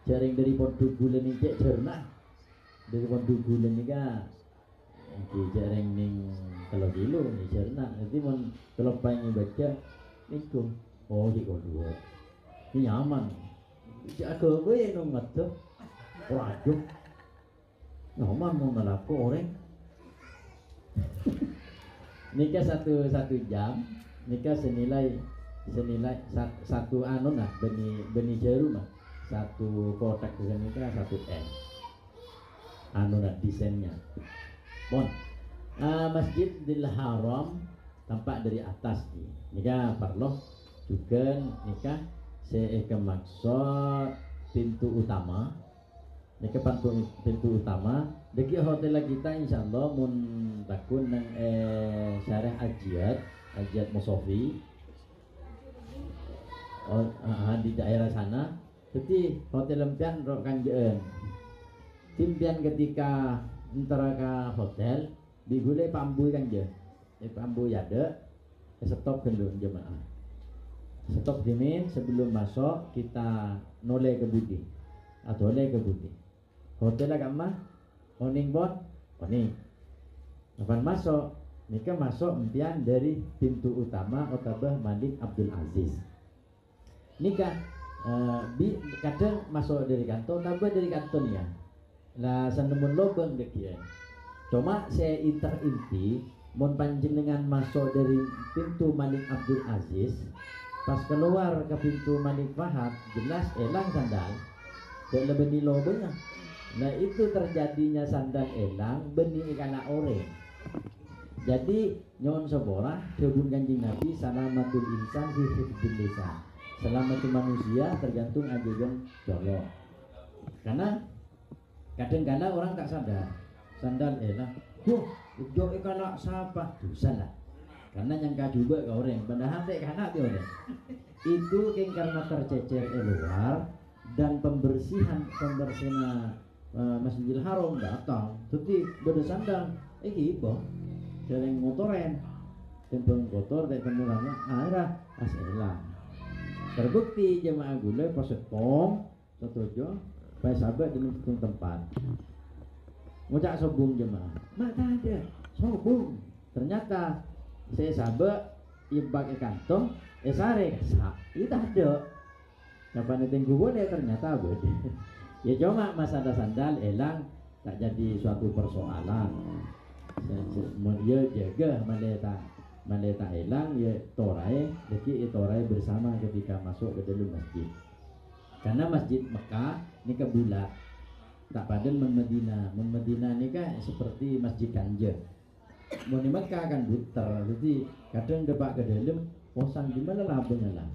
jaring dari Pondok Bulan ini cerna dari Pondok Bulan ini kan iki jareng ning kalau dulu nih cerna nanti mon kalau pengen baca niku oh di kedua ini nyaman jaga gue yang nongat tuh waduh nyaman mau ngelako orang nikah satu jam nikah senilai satu anu nah benih jarum mah satu kotak desain nikah 1 M anu nah desainnya mon Masjidil Haram tampak dari atas nih nikah parloh juga nikah saya maksud pintu utama nikah pintu utama deki hotel kita insyaallah mun takun nang syarah Ajiat Musofi di daerah sana jadi hotel lempian rok kanjeun timpian ketika antara ke hotel digulai pambu kanje pambu yade stop dulu jemaah stop dimin sebelum masuk kita noleh ke budi atau noleh ke budi hotel agak mah oning bon oning kapan masuk nikah masuk empian dari pintu utama Otabah Malik Abdul Aziz nikah kadang masuk dari kantor tambah dari kantornya lah sanemun lobeng dekian cuma saya inti mon panjenengan masuk dari pintu Malik Abdul Aziz pas keluar ke pintu Malik Fahad jelas elang sandal dan lebih lobengnya nah itu terjadinya sandal elang benih kana oreng jadi nyon seborah kebun kanjeng Nabi salamatul insan fi hifdzil lisan selamat manusia tergantung ajegan colok karena kadang-kadang orang tak sadar sandal elang jok kana siapa dosa lah karena nyangka juga ke orang padahal dek kana ti orang itu karena tercecer luar dan pembersihan Masjidil Haram datang tapi beda sandal ibo dereng motoren tempeng kotor dek temurannya arah aselang terbukti jemaah gula pas pom setuju baik sahabat di tempat ngucap sobung jemaah mak tak ada sobung ternyata saya sahabat ibak kantong sare itu ada kapan ditunggu boleh ternyata beda ya cuma masalah sandal elang tak jadi suatu persoalan dia jaga maleta elang ya torai jadi torai bersama ketika masuk ke dalam masjid karena masjid Mekah ini kebulat tak padan Medina ini kan seperti masjid Kanja mau di Mekah kan buter jadi kadang depak ke dalam bosan gimana lah bengalah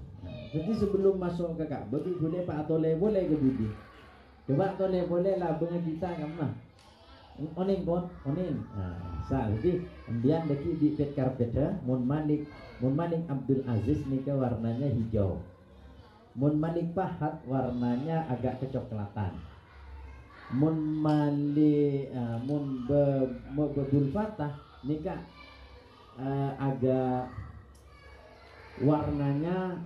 jadi sebelum masuk ke Ka'bah boleh Pak Atole boleh ke budi coba Atole boleh lah benga kita kamah oning jadi kemudian lagi di pet karpet Mun Malik Abdul Aziz nikah warnanya hijau Mun Malik Fahad warnanya agak kecoklatan Mun Malik Bedul Fatah nikah agak warnanya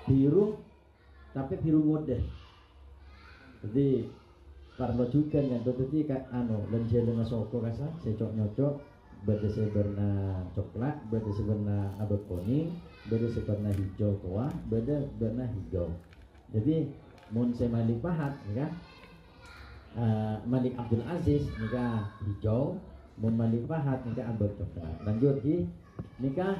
biru tapi biru modern jadi karena juga yang tadi kan lenjer dengan soko kasar secok nyocok beda seberna coklat beda seberna abu kuning beda seberna hijau tua beda berna hijau jadi mun saya Malik Fahad ya Malik Abdul Aziz nikah hijau mun Malik Fahad nikah abu coklat lanjut di nikah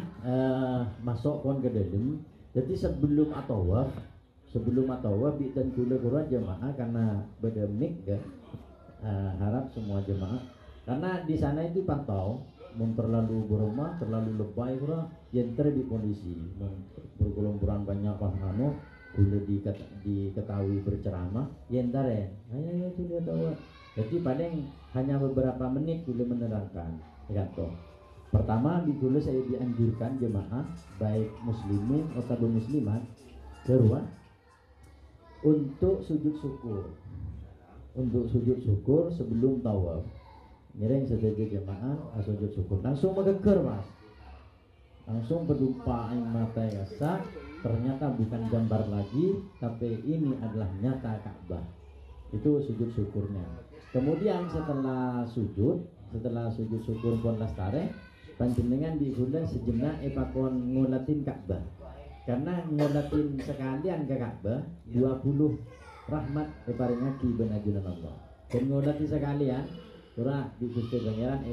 masuk pon ke dalam jadi sebelum atawaf dan gula kurang jemaah karena beda mik ya harap semua jemaah karena di sana itu pantau terlalu berumah terlalu lebay kurang yang di polisi bergelomboran banyak pahano boleh diketahui berceramah yang ayo itu dia tahu jadi paling hanya beberapa menit boleh menerangkan gitu. Pertama dulu saya dianjurkan jemaah baik muslimin atau muslimat kedua untuk sujud syukur sebelum tawaf ngereng sebagai jemaah sujud syukur langsung megeger mas langsung berdupa aing mata yasa ternyata bukan gambar lagi tapi ini adalah nyata Ka'bah itu sujud syukurnya Kemudian setelah sujud syukur pun lastare, panjenengan diguna sejenak epakon ngolatin Ka'bah. Karena ngolatin sekalian ke Ka'bah 20 rahmat eparingaki benajunan Allah. Dan ngolati sekalian ora di Gusti Pangeran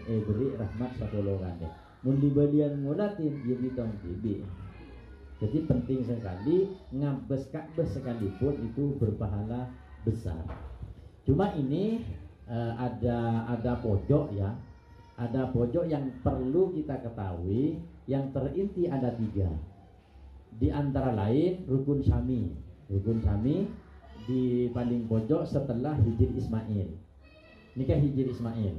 beri rahmat sapolongane. Mun dibalian ngolatin ya ditong tibi. Jadi penting sekali ngabes Ka'bah sekalipun itu berpahala besar. Cuma ini ada pojok ya, ada pojok yang perlu kita ketahui, yang terinti ada 3. Di antara lain rukun Syami di paling pojok setelah Hijr Ismail. Nikah Hijr Ismail,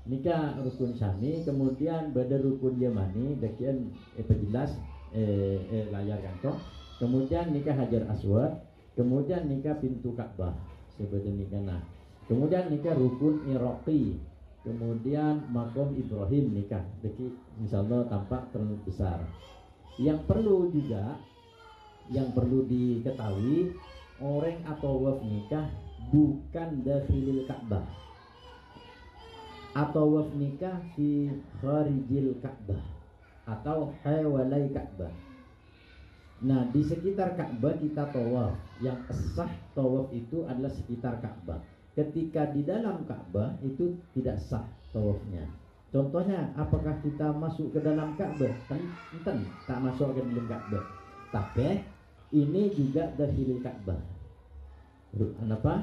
nikah rukun Syami, kemudian pada rukun Yamani, dekian jelas layar kantor, kemudian nikah Hajar Aswad, kemudian nikah pintu Ka'bah sebagai nikah. Kemudian nikah rukun Iraqi, kemudian makom Ibrahim nikah. Jadi insyaallah tampak terlalu besar. Yang perlu diketahui, orang atau waf nikah bukan dakhilil Ka'bah, atau waf nikah di kharijil Ka'bah atau hawalai Ka'bah. Nah, di sekitar Ka'bah kita tawaf. Yang sah tawaf itu adalah sekitar Ka'bah. Ketika di dalam Ka'bah itu tidak sah tawafnya. Contohnya, apakah kita masuk ke dalam Ka'bah? Enten tak masuk ke dalam Ka'bah. Tapi ini juga dakhilil Ka'bah. Apa?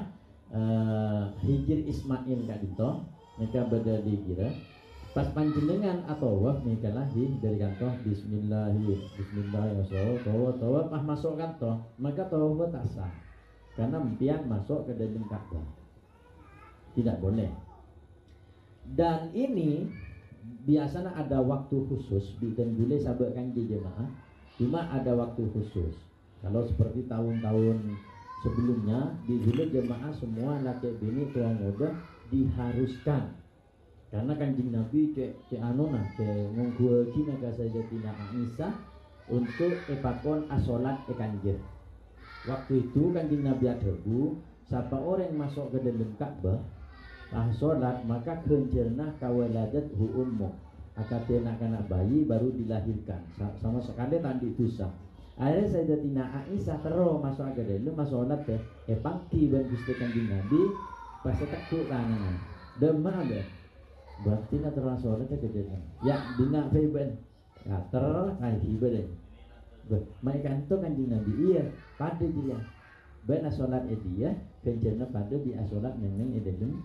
Hijr Ismail Kak Dito, mereka berada di kira. Pas panjenengan atau waf mereka lagi dari kantor Bismillahirrahmanirrahim. Tawaf masuk kantor, maka tawaf tak sah karena impian masuk ke dalam Ka'bah. Tidak boleh. Dan ini biasanya ada waktu khusus dan boleh sabarkan di jemaah. Cuma ada waktu khusus. Kalau seperti tahun-tahun sebelumnya di bulan jemaah semua laki bini tua muda diharuskan. Karena Kanjeng Nabi cek anona cek ngunggu kina saja tina Aisyah untuk epakon asolat kanjir. Waktu itu Kanjeng Nabi adhebu, siapa orang yang masuk ke dalam Ka'bah sholat maka kencerna kawaladat ummu, akatena anak bayi baru dilahirkan sama sekali tadi dosa. Akhirnya Sayyidatina Aisyah terus masuk ke dalam sholat pangki dan Gusti Kanjeng Nabi pas takut lanang demam deh. Berarti nak terus sholat kejadian. Ya bina feiben. Ya terus kaji beden. Mereka itu Kanjeng Nabi iya pada dia. Ben sholat dia kencerna pada di sholat neng edem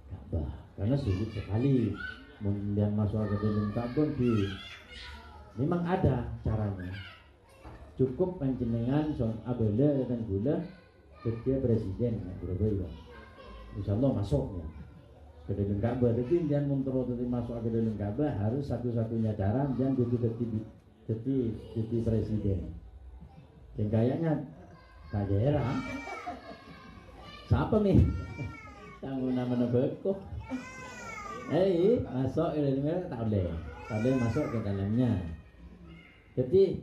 Ka'bah. Karena sulit sekali. Kemudian masuk ke dalam Ka'bah memang ada caranya. Cukup panjenengan son abela dan gula ketika presiden berubah. Insyaallah masuknya ke dalam Ka'bah. Tapi jangan memperoleh masuk ke dalam Ka'bah harus satu-satunya cara jangan jadi presiden. Yang kayaknya tak daerah. Siapa nih? Kamu nama beko. Masuk ke dalamnya tak boleh masuk ke dalamnya. Jadi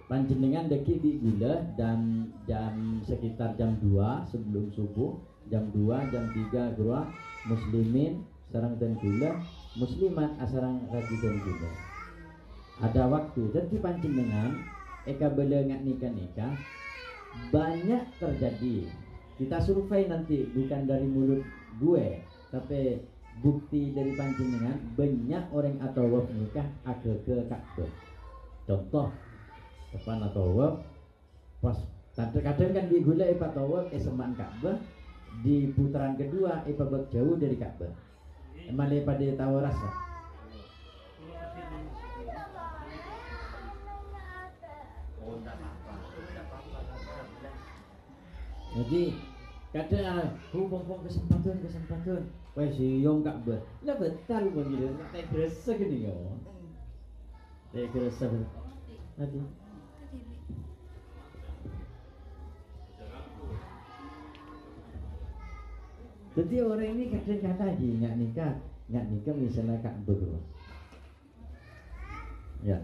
panjenengan deki di gula dan jam sekitar jam 2 sebelum subuh, jam 2, jam 3 gua muslimin sarang dan gula, muslimat asarang ragi dan gula. Ada waktu. Jadi panjenengan eka belengak nikah banyak terjadi. Kita survei nanti bukan dari mulut gue, tapi bukti dari panjenengan banyak orang atau waf nikah agak ke Ka'bah. Contoh depan atau waf pas kadang-kadang kan di gula atau waf semaan Ka'bah, di putaran kedua ibabak jauh dari Ka'bah. Emale pada tahu rasa. Jadi kadang hubung kesempatan wes siung Ka'bah. Lah betal pun gitu, tak kerasa gini ya. Tak kerasa. Nanti jadi orang ini kadang-kadang lagi nggak nikah misalnya Ka'bah bro. Ya.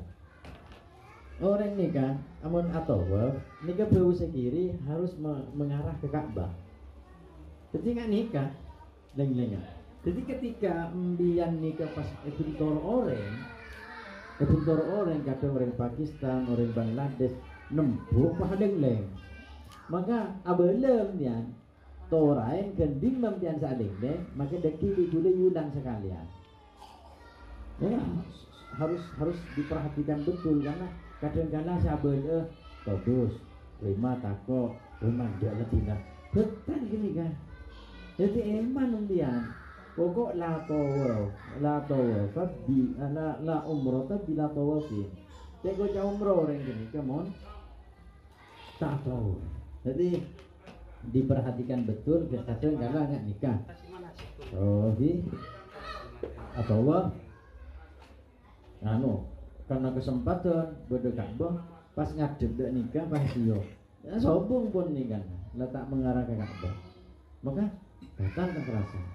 Orang nikah, amun atau nikah berusaha kiri harus mengarah ke Ka'bah. Jadi nggak nikah, leng-lengan. Jadi ketika mbian nikah pas bentor orang kadang orang Pakistan, orang Bangladesh nembuk paling leng. Maka abelem dia torain gending membian saling leng, maka deki boleh yulang sekalian. Ya, harus diperhatikan betul karena kadang-kadang sabel todus, lima tako, lima jalan tidak betul gini kan. Jadi eman dia. Pokok la tawaf la umroh tapi la tawafin. Tengok jauh umroh orang gini, come on. Tak tahu. Jadi diperhatikan betul kadang kadang nggak nikah. Oh, atau karena kesempatan beda Ka'bah pas ngadep dak nikah pasti yo. Ya, sombong pun nih kan, letak mengarah ke Ka'bah. Maka datang kekerasan.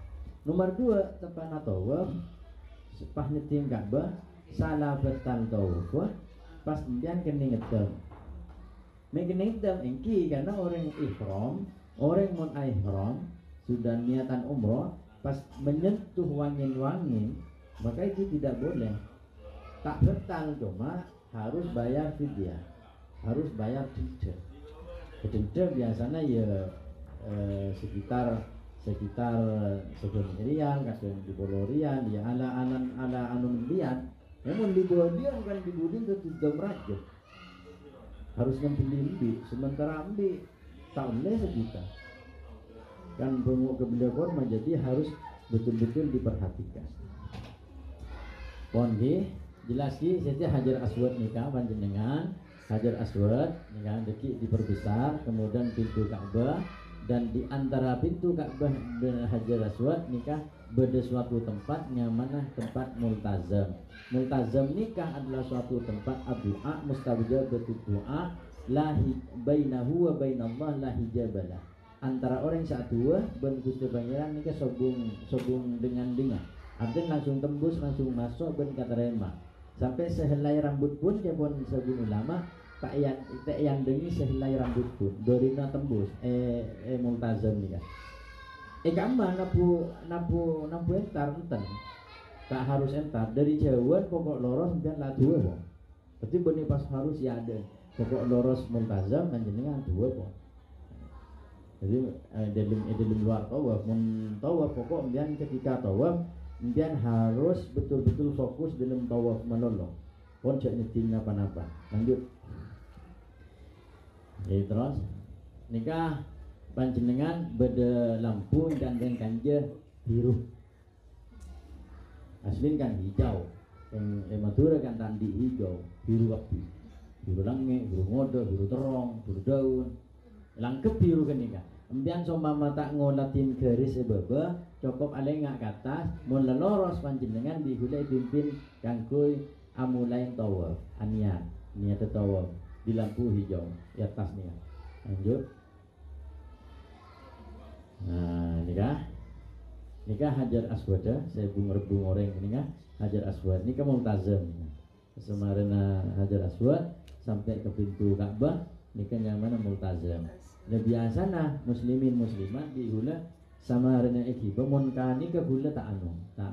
Nomor 2 tepan tawaf pas nyetim Ka'bah salah betal tawaf pas mbian kene ngedem. Mengene ngedem engki karena orang ihram, orang mun ihram sudah niatan umroh pas menyentuh wangin-wangin maka itu tidak boleh. Tak betal cuma harus bayar fidyah. Harus bayar denda. Denda biasanya ya sekitar sebelum rian, kadang di Bolorian, ya ala anun lian. Namun di Bolorian kan di Budin itu sudah merajut. Harus beli, sementara ambil tak boleh sejuta. Kan benguk kebelah korma jadi harus betul-betul diperhatikan. Pondi jelas ki saya Hajar Aswad nikah panjenengan Hajar Aswad nikah deki diperbesar kemudian pintu Ka'bah. Dan di antara pintu Ka'bah dan Hajar Aswad nikah beda suatu tempat yang mana tempat multazam. Multazam nikah adalah suatu tempat doa mustajab doa la bainahu wa bainallah la hijabalah. Antara orang satu ben Gusti Pangeran nikah sobung dengan. Artinya langsung tembus langsung masuk ben katerema. Sampai sehelai rambut pun japon sabun ulama tak yang dengi sehelai rambut pun dorina tembus multazam ni kan. Kama napu entar enten tak harus entar dari jauhan pokok loros dan lah dua po. Berarti benih pas harus ya ada pokok loros multazam dan jenengan dua po. Jadi dalam luar tawaf tawaf pokok kemudian ketika tawaf kemudian harus betul-betul fokus dalam tawaf menolong. Pon cak nyeting apa-apa. Lanjut. Jadi terus nikah panjenengan beda lampu dan kanja biru. Aslin kan hijau, yang Madura kan tandi hijau, biru api, biru lange, biru ngodo, biru terong, biru daun, langkep biru kan nikah. Kemudian somba mata ngolatin garis sebaba, cukup alengak kata, mula loros panjenengan dihulai pimpin kangkui amulain tawaf, niat tawaf. Di lampu hijau di atasnya. Lanjut. Nah, nikah Hajar Aswad saya rebung orang nikah Hajar Aswad nikah multazam. Semarena Hajar Aswad sampai ke pintu Ka'bah nikah yang mana multazam. Nah biasanya muslimin muslimat dihula sama rena ikiba mun kani ke hula tak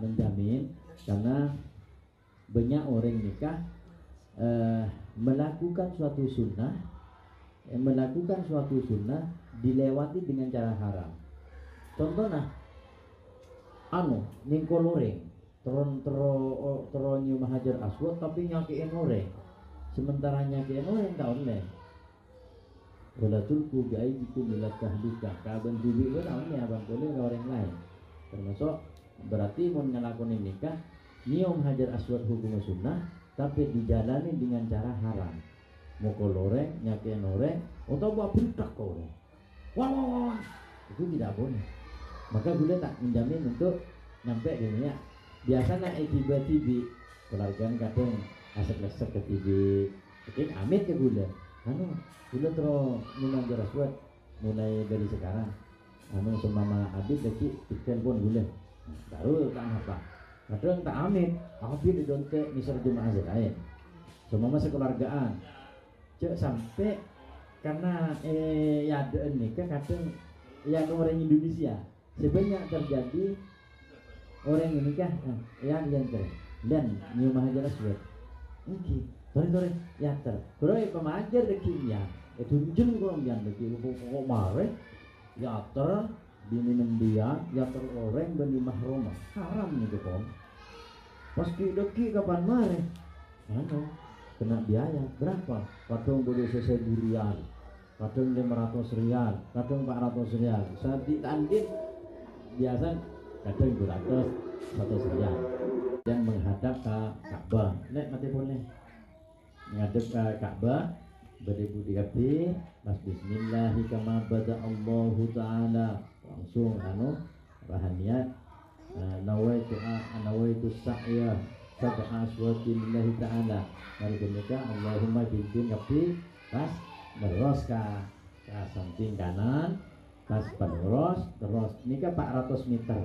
menjamin karena banyak orang nikah melakukan suatu sunnah dilewati dengan cara haram. Contohnya ningkol oreng teronyu Hajar Aswad tapi nyakiin oreng sementara nyakiin oreng tak oleh wala tulku bi'aidikum ila tahlika kaban bibi tak oleh abang boleh ke orang lain termasuk berarti mau ngelakuin nikah nyium Hajar Aswad hukum sunnah tapi dijalani dengan cara haram. Mau koloreng, nyakiin oreng, atau buat budak kau orang. Wah, itu tidak boleh. Maka gula tak menjamin untuk nyampe dunia. Biasanya tiba-tiba keluarga kadang asap-asap ke TV. Mungkin amit ke gula. Gula terus minum Hajar mulai dari sekarang. Semama abis lagi ikan pun gula. Baru tak apa. Kadang tak amit, habis didontek misal jemaah lain. Semua masa keluargaan. Cek sampai karena ya ada nikah kadang yang orang Indonesia sebanyak terjadi orang menikah yang dan nyium hajar aswad mungkin sore ya kalau pemajar dekinya itu jeng kurang yang deki kok mare ya diminum dia ya orang bani mahrum haram nih kok pas deki kapan mare kena biaya berapa kadang boleh selesai rial kadang 500 rial kadang 400 rial saat ditanding biasa kadang 200 100 rial dan menghadap ke Ka'bah nek mati boleh menghadap ke Ka'bah beribu dikati pas bismillahi kama bada Allahu ta'ala langsung rahaniat nawaitu sa'ya sab'a aswatillahi ta'ala mari kemudian Allahumma bimbing kapi pas terus ke samping kanan pas penerus terus ini ke 400 meter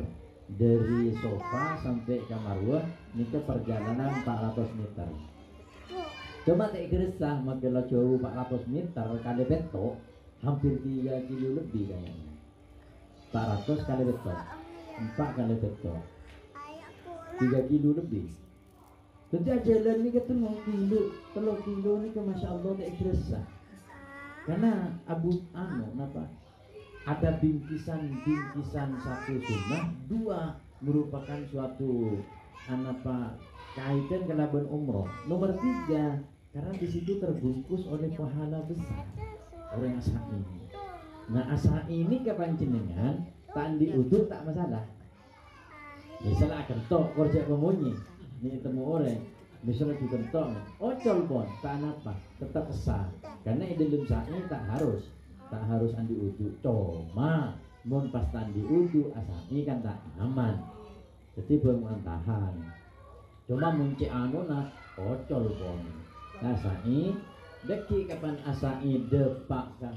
dari sofa sampai ke Marwah ini ke perjalanan 400 meter coba tak geresah makin jauh 400 meter kali beto hampir 3 kilo lebih kayaknya 400 kali beto 4 kali beto 3 kilo lebih sejak jalan ini ke 3 kilo ini ke Masya Allah tak geresah karena napa ada bingkisan satu sunnah, 2 merupakan suatu kaitan kelaban umroh. Nomor 3 karena di situ terbungkus oleh pahala besar orang asa ini. Nah asa ini kapan jenengan tandi uduk tak masalah. Misalnya kentok kerja pemunyi, ini temu orang. Misalnya dikentok, ocol pun tak apa, tetap sah. Karena dalam sa'i tak harus andi udu cuma mun pas tandi udu asani kan tak aman jadi belum tahan cuma munci anuna ocol pon asani deki kapan asani depak kan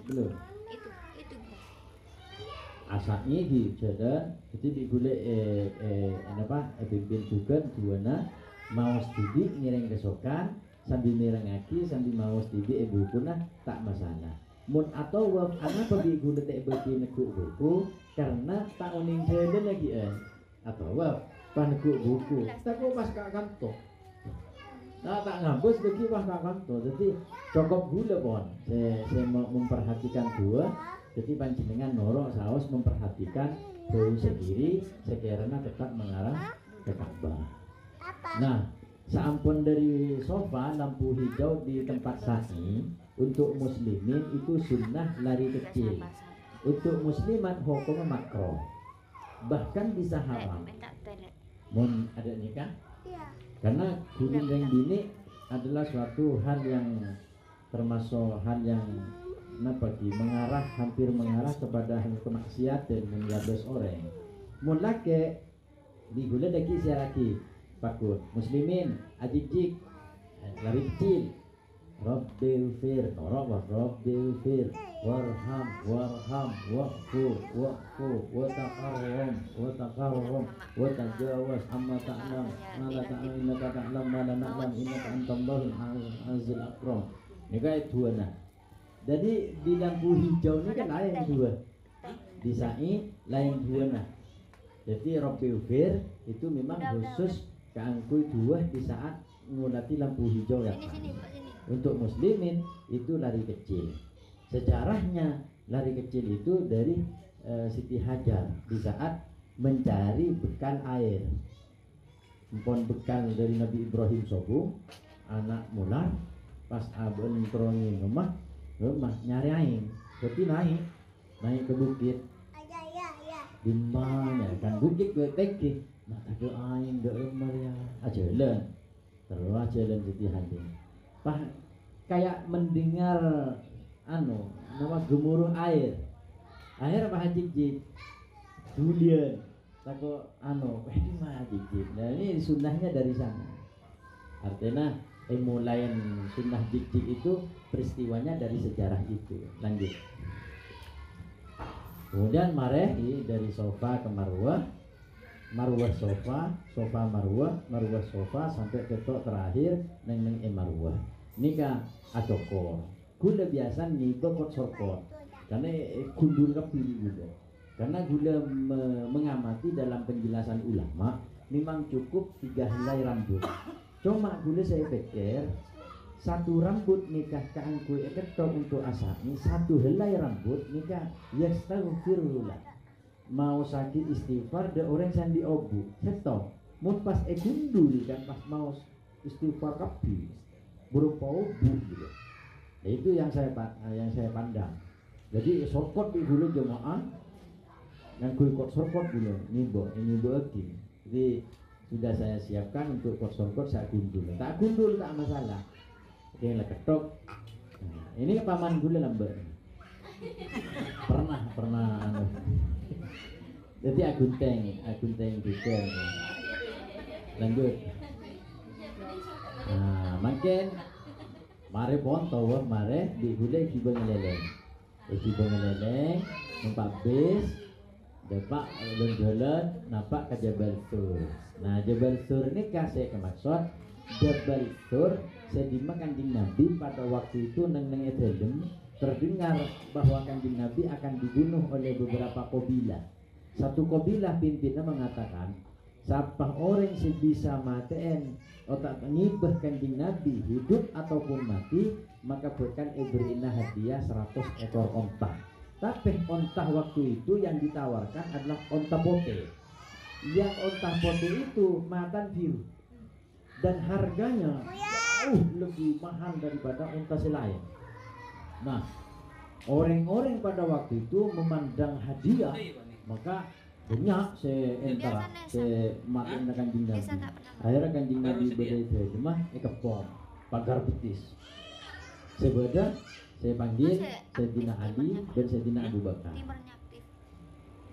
belum itu asani di jalan jadi digulai pimpin juga duana mau studi ngiring kesokan sambil mirengaki sambil mau studi ibu punah tak masalah mun atau waf anak pergi guna tak berki nekuk buku karena tak uning jalan lagi atau waf panekuk buku tak kau pas kak kantor tak ngabus bagi pas kak kantor jadi cukup gula pon saya memperhatikan 2 jadi panjenengan norok saus memperhatikan bau sendiri sekiranya tetap mengarah ke Ka'bah. Nah seampun dari sofa lampu hijau di tempat sa'i untuk muslimin itu sunnah lari kecil untuk muslimat hukumnya makro bahkan bisa haram mun ada nikah karena kuning dan bini adalah suatu hal yang termasuk hal yang hampir mengarah kepada kemaksiatan menjabes orang mun laki digula daki siaraki pakut muslimin ajik lari kecil Rabbil fir norok Rabbil fir warham wa'fu wa taqarrum wa tajawaz amma ta'lam ma la ta'lam innaka ta'lam ma la na'lam innaka antallahul azizul akram ini kayak 2 nah jadi di lampu hijau ini kan lain 2 di sa'i lain 2 nah jadi Rabbil fir itu memang khusus keangkui 2 di saat ngulati lampu hijau ya untuk muslimin itu lari kecil sejarahnya lari kecil itu dari Siti Hajar di saat mencari bekal air empon bekal dari Nabi Ibrahim Sobu anak mular pas abon terongin rumah nyari air tapi naik ke bukit di mana kan bukit gue teki nah ada air rumah ya jalan terus jalan Siti Hajar kayak mendengar nama gemuruh air apa hajik dulian tako ini mah hajik nah ini sunnahnya dari sana artinya mulai sunnah jik itu peristiwanya dari sejarah itu lanjut kemudian dari sofa ke Marwah sofa Marwah sofa sampai ketok terakhir neng Marwah nikah adokor gula biasa nih bokot sokot karena kundur kepilih juga Karena gula mengamati dalam penjelasan ulama memang cukup 3 helai rambut. Cuma gula saya pikir satu rambut nikah kaan kue ketok untuk asami, satu helai rambut nikah yastaghfirullah. Mau sakit istighfar de orang sandi obu setok mun pas gundul kan pas mau istighfar kapi berupa obu gitu. Nah, itu yang saya pandang. Jadi shortcut di dulu jemaah yang kue kok shortcut dulu ini boki. Jadi sudah saya siapkan untuk kok shortcut saya gundul. Tak gundul tak masalah. Oke lah ketok. Nah, ini paman gula lambat. Pernah anu. Jadi agunteng juga. Lanjut. Nah, makin mare ponto mare di gulai kibang leleng. Kibang leleng numpak bis, depak jalan nampak ke Jabal Sur. Nah, Jabal Sur ini kasih ke maksud Jabal Sur sedima Kanjeng Nabi pada waktu itu neng Edelem terdengar bahwa Kanjeng Nabi akan dibunuh oleh beberapa kabilah. Satu kabilah pimpinnya mengatakan, siapa orang yang bisa matiin otak ngibah Kanjeng Nabi hidup ataupun mati, maka bukan berinya hadiah 100 ekor onta. Tapi onta waktu itu yang ditawarkan adalah onta pote. Yang onta pote itu matan biru dan harganya jauh lebih mahal daripada onta selain. Nah, orang-orang pada waktu itu memandang hadiah, maka banyak seentara matiin Kanjeng Nabi. Akhirnya Kanjeng Nabi berdaya cuma kepom pagar betis. Sebeda saya panggil Sayyidina Ali dan Sayyidina Abu Bakar.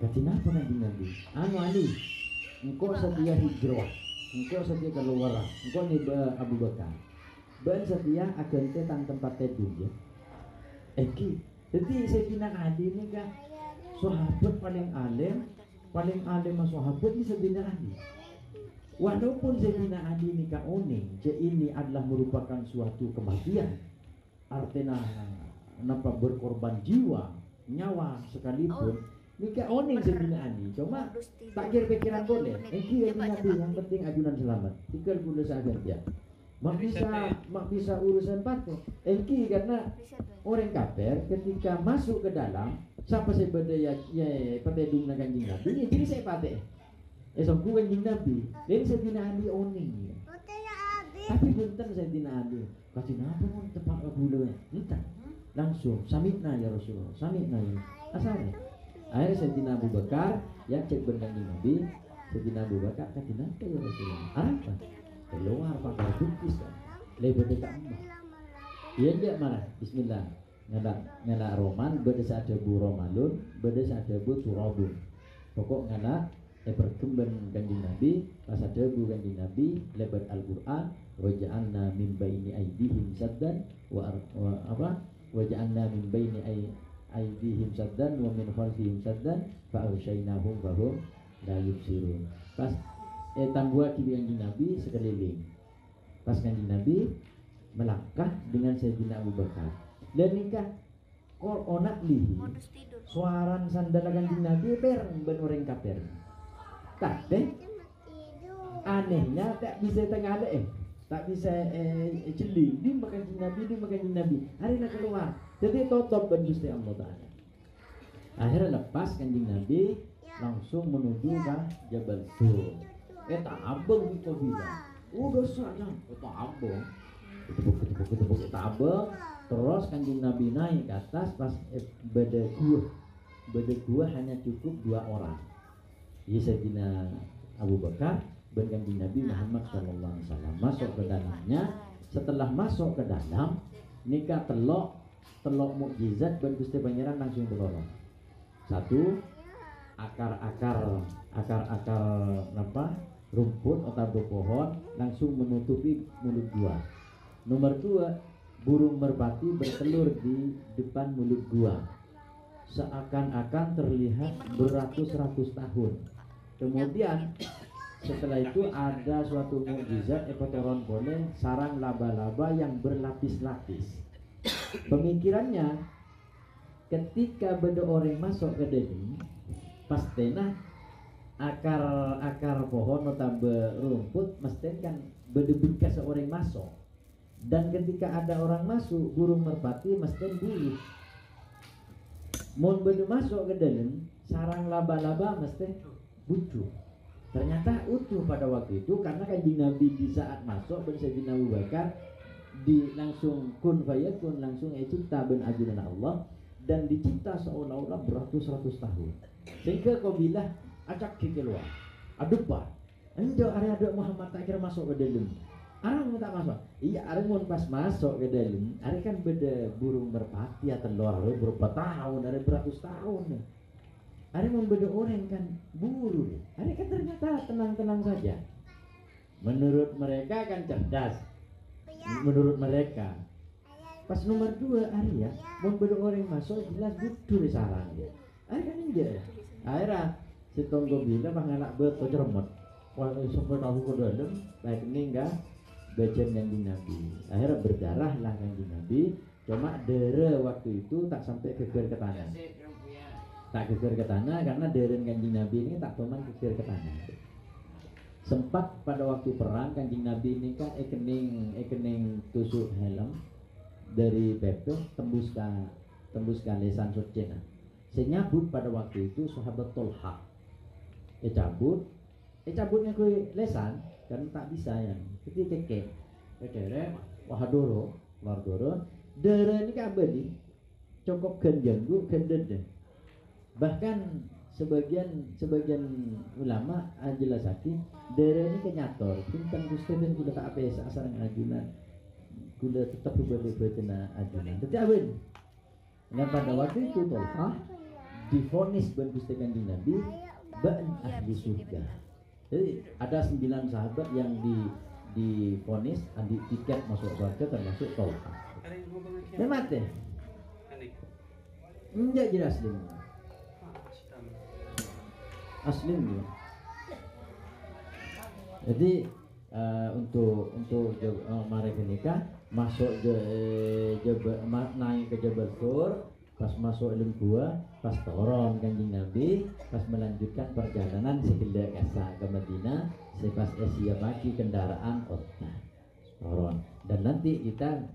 Katina apa Kanjeng Nabi? Anu Ali, engkau setia hijrah, engkau setia keluar, engkau ni Abu Bakar. Ben setia agente tang tempat teduh ya. Jadi Sayyidina Ali ini kan sahabat paling alim mas sahabat ni Sayyidina Ali. Walaupun Sayyidina Ali ini ka uning, ini adalah merupakan suatu kematian. Artinya napa berkorban jiwa, nyawa sekalipun. Nika oning Sayyidina Ali. Cuma tak kira pikiran boleh. Iki Nabi yang penting ajunan selamat. Pikir gula sahaja dia. Mak bisa urusan partai. Engki karena orang kafir ketika masuk ke dalam siapa saya berdaya patedung na Kanjeng Nabi ini jadi saya pateh. Esok ku Kanjeng Nabi. Jadi Sayyidina Ali oning. Tapi bunten Sayyidina Ali. Kasih napa pun tepak gula. Entah. Langsung samitna ya Rasulullah. Samitna ya. Asalnya. Akhirnya Sayyidina Abu Bakar yang cek Kanjeng Nabi. Sayyidina Abu Bakar kata napa ya Rasulullah. Apa? Keluar pakai bukis kan lebar dekat emak iya dia marah bismillah ngana roman berdesa ada bu romalun berdesa ada bu turabun pokok ngana berkembang Kanjeng Nabi pas ada bu Kanjeng Nabi lebar Al-Quran waja'alna min baini aidihim saddan waja'alna min baini aidihim saddan wa min khalfihim saddan fa'arsyainahum bahum la yubsirun pas tambua kibi Kanjeng Nabi sekeliling. Pas Kanjeng Nabi melangkah dengan Sayyidina Abu Bakar. Dan nikah kor onak lihi. Suaran sandal Kanjeng Nabi bereng ben orang kafir. Tapi anehnya tak bisa tengah ada tak bisa celi di Kanjeng Nabi. Hari nak keluar. Jadi tutup ben Gusti Allah Taala. Akhirnya lepas Kanjeng Nabi langsung menuju ke Jabal Sur. Tak abang kita bilang udah saja kita abang ketepuk kita abang terus Kanjeng Nabi naik ke atas pas beda gua hanya cukup 2 orang Sayyidina Abu Bakar dan Kanjeng Nabi Muhammad SAW masuk ke dalamnya. Setelah masuk ke dalam nikah telok mukjizat dan Gusti Pangeran langsung berlorong. Satu akar-akar apa rumput atau pohon langsung menutupi mulut gua. Nomor 2, burung merpati bertelur di depan mulut gua. Seakan-akan terlihat beratus-ratus tahun. Kemudian setelah itu ada suatu mukjizat ekotoron boleh sarang laba-laba yang berlapis-lapis. Pemikirannya ketika benda orang masuk ke daging pastena akar pohon atau rumput mesti kan berdebut ke seorang masuk, dan ketika ada orang masuk burung merpati mesti bulu mau bedu masuk ke dalam sarang laba-laba mesti bucu. Ternyata utuh pada waktu itu karena kanjeng Nabi di saat masuk ben Sayyidina Abu Bakar di langsung kun fayakun, langsung cipta ben ajudan Allah, dan dicipta seolah-olah beratus-ratus tahun, sehingga kabilah acak keluar adupa endo area ada Muhammad tak kira masuk ke dalam arang tak masuk, iya arang mau pas masuk ke dalam arang kan beda burung merpati atau telur berapa tahun, ada beratus tahun. Ada membeda orang kan buru, ada kan ternyata tenang-tenang saja. Menurut mereka kan cerdas, menurut mereka. Pas nomor 2 Arya, membeda orang masuk jelas butuh di sarang dia. Ada kan dia. Akhirnya si tonggo bila menganak betul cermat. Wah sampai tahu ke dalam, baik ini enggak bacan yang di Nabi. Akhirnya berdarah lah yang di Nabi. Cuma dere waktu itu tak sampai ke tanah. Tak geger ke tanah karena deren kanjeng Nabi ini tak teman geger ke tanah. Sempat pada waktu perang kanjeng Nabi ini kan ekening tusuk helm dari bebek tembus ke lesan Socena. Senyabut pada waktu itu sahabat Tolha. Cabutnya ke lesan kan tak bisa ya. Ketika kekere wahadoro lardoro deren ini kabeh cukup genjanggu gendede. Bahkan sebagian ulama jelasake dere ini kenyator tentang Gusti dan kuda tak apa asal ajunan kuda tetap berbeda ajunan tapi awen dan pada waktu itu Tolha divonis ben Gusti Kanjeng Nabi ban ahli surga. Jadi ada 9 sahabat yang divonis ambil tiket masuk surga termasuk Tolha. Hemat deh enggak jelas deh aslinya. Jadi untuk mereka nikah masuk naik ke Jabal Tur, pas masuk Ilmu Gua, pas turun kanjeng Nabi, pas melanjutkan perjalanan sekilas ke Madinah, pas Asia bagi kendaraan otak turun, dan nanti kita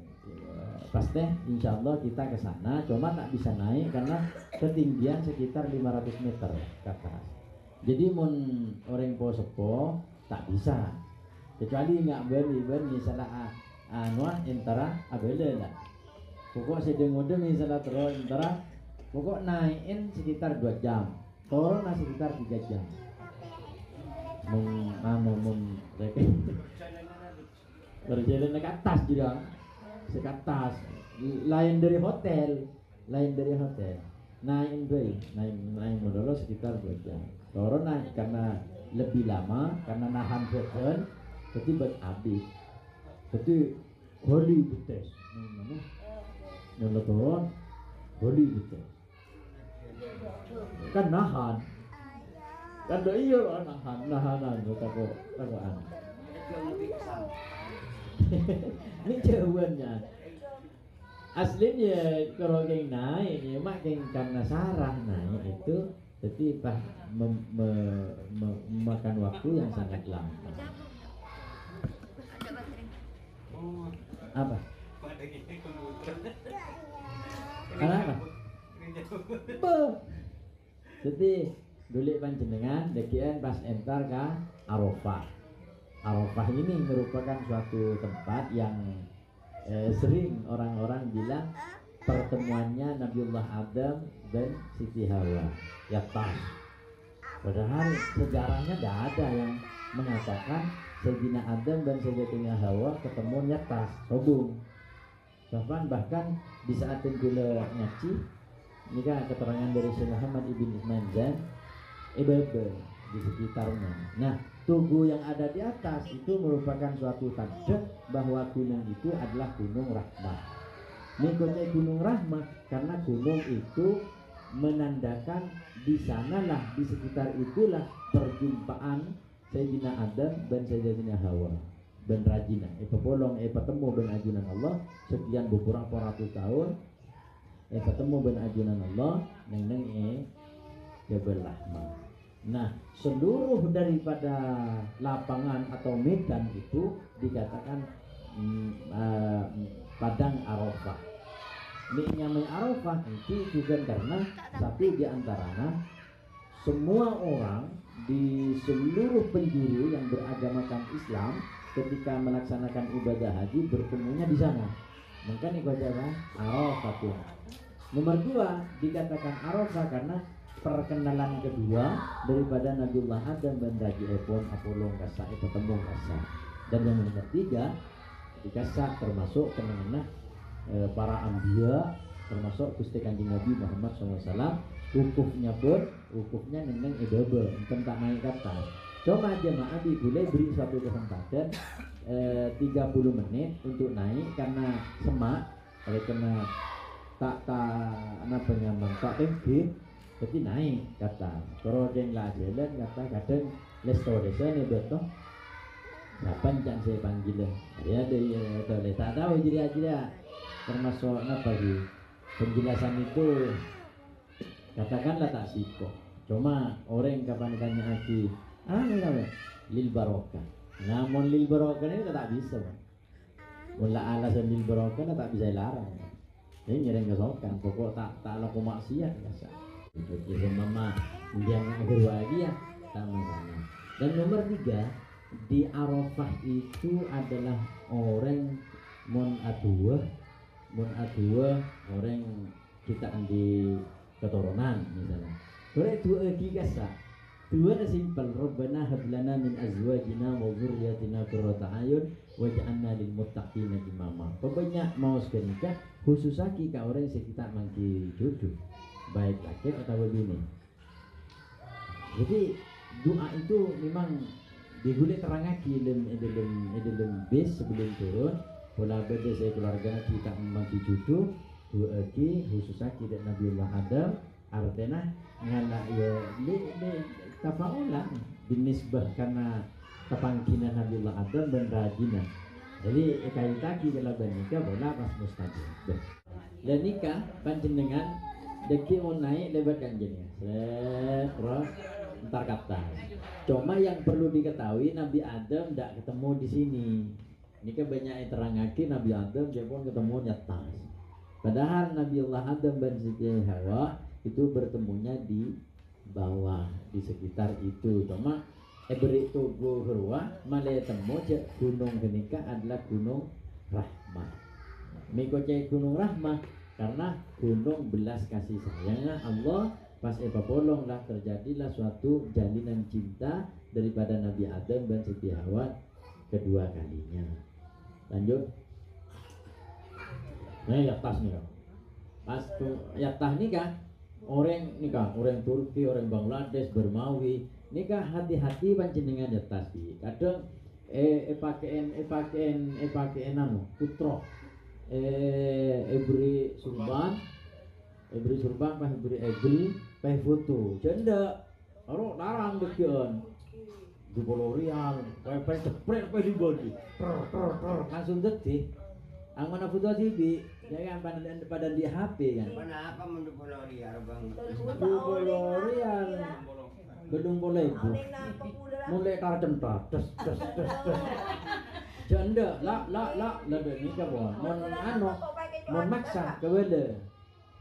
pasti insya Allah kita ke sana, cuma tak bisa naik karena ketinggian sekitar 500 meter ke atas. Jadi mun orang po sepo tak bisa, kecuali nggak beri misalnya antara abele lah. Pokok sedang misalnya terus antara pokok naikin sekitar 2 jam, turun sekitar 3 jam. Berjalan ke atas juga, ke atas. Lain dari hotel. Naik modal sekitar 2 jam. Turun karena lebih lama karena nahan beton, jadi buat habis. Jadi holy betes. Nol turun holy betes. Kan nahan. Kan do iya nahan takoan. Ini jawabannya. Aslinya kalau yang naik ya mak yang karena sarah naik itu jadi memakan waktu yang sangat lama. Apa? Kenapa? Jadi dulu panjenengan dekian pas entar ke Arafah. Arafah ini merupakan suatu tempat yang sering orang-orang bilang pertemuannya Nabiullah Adam dan Siti Hawa. Ya pas. Padahal sejarahnya tidak ada yang mengatakan Sayyidina Adam dan Sayyidina Hawa ketemu nyatas, hubung. Bahkan di saat gula ngaji, ini kan keterangan dari Syekh Muhammad Ibn Ismail dan Ibebe di sekitarnya. Nah, tugu yang ada di atas itu merupakan suatu tanda bahwa gunung itu adalah gunung rahmah. Mengikutnya gunung rahmah karena gunung itu menandakan di sanalah, di sekitar itulah perjumpaan Sayyidina Adam dan Sayyidina Hawa ben rajina pepolong petemu ben ajunan Allah sekian beberapa ratus tahun ketemu ben ajunan Allah neng Jabal Rahmah. Nah, seluruh daripada lapangan atau medan itu dikatakan padang Arafah. Ini namanya Arafah itu juga karena satu di antaranya semua orang di seluruh penjuru yang beragamakan Islam ketika melaksanakan ibadah haji bertemunya di sana. Maka ini adalah Arafah. Nomor 2 dikatakan Arafah karena perkenalan kedua daripada Nabiullah Adam dan Raji Epon Apollo Kasa ketemu Kasa. Dan yang nomor 3 di Kasa termasuk kenangan para anbiya, termasuk Gusti Kanjeng Nabi Muhammad SAW. Wukufnya neng edable tentang naik ke atas. Coba jemaah boleh beri suatu kesempatan 30 menit untuk naik karena semak, oleh kena tak apa nyaman tak tinggi, jadi naik kata. Kalau yang lah jalan kata kadang restoration ya betul. Kapan jangan saya panggil ya ada tak tahu jadi aja termasuk apa sih penjelasan itu. Katakanlah tak siko. Cuma orang kapan tanya lagi, ini apa? Lil barokah. Namun lil barokah ini tak bisa, Bang. Mula alasan lil barokah tak bisa larang. Ini nyereng kesokan. Pokok tak laku maksiat biasa. Jadi mama dia ngakhir lagi ya sama-sama. Dan nomor 3 di Arafah itu adalah orang mon adua orang kita di keturunan misalnya. Orang dua lagi kasa. Dua simpel. Rabbana hab lana min azwajina wa dzurriyyatina qurrata a'yun waj'alna lil muttaqina imama. Banyak mau sekenika khusus lagi ka orang yang kita mangki jodoh. Baik laki atau bini. Jadi doa itu memang digulik terangaki dalam bis sebelum turun. Pola beda saya keluarga kita mangki jodoh. Dua lagi khusus lagi dari Nabiullah Adam artinya ngalah ya tafaulah binisbah karena kepangkinan Nabiullah Adam dan rajina. Jadi kait lagi kalau bernikah bola pas mustajab. Dan nikah panjenengan deki mau naik lebat kanjennya. Terus entar kata. Cuma yang perlu diketahui Nabi Adam tidak ketemu di sini. Ini kan banyak yang terangaki Nabi Adam dia pun ketemu nyata. Padahal Nabiullah Adam dan Siti Hawa itu bertemunya di bawah di sekitar itu. Cuma beri itu gua malah temu gunung kenika adalah gunung Rahmah. Mikoce gunung Rahmah karena gunung belas kasih sayangnya Allah. Pas polonglah terjadilah suatu jalinan cinta daripada Nabi Adam dan Siti Hawa kedua kalinya. Lanjut. Nah, ya tas nih pas ya tas nikah orang Turki, orang Bangladesh, Bermawi nikah hati-hati panjenengan ya tas di kadang pakaian anu putra ebri surban pas ebri foto janda orang larang dekian di Polorian pengen cepret di body langsung detik angana foto TV ya kan pada di HP kan. Kenapa menurut Polorian bang? Polorian gedung Polebu mulai karcem des janda la nikah bon mon maksa kebeda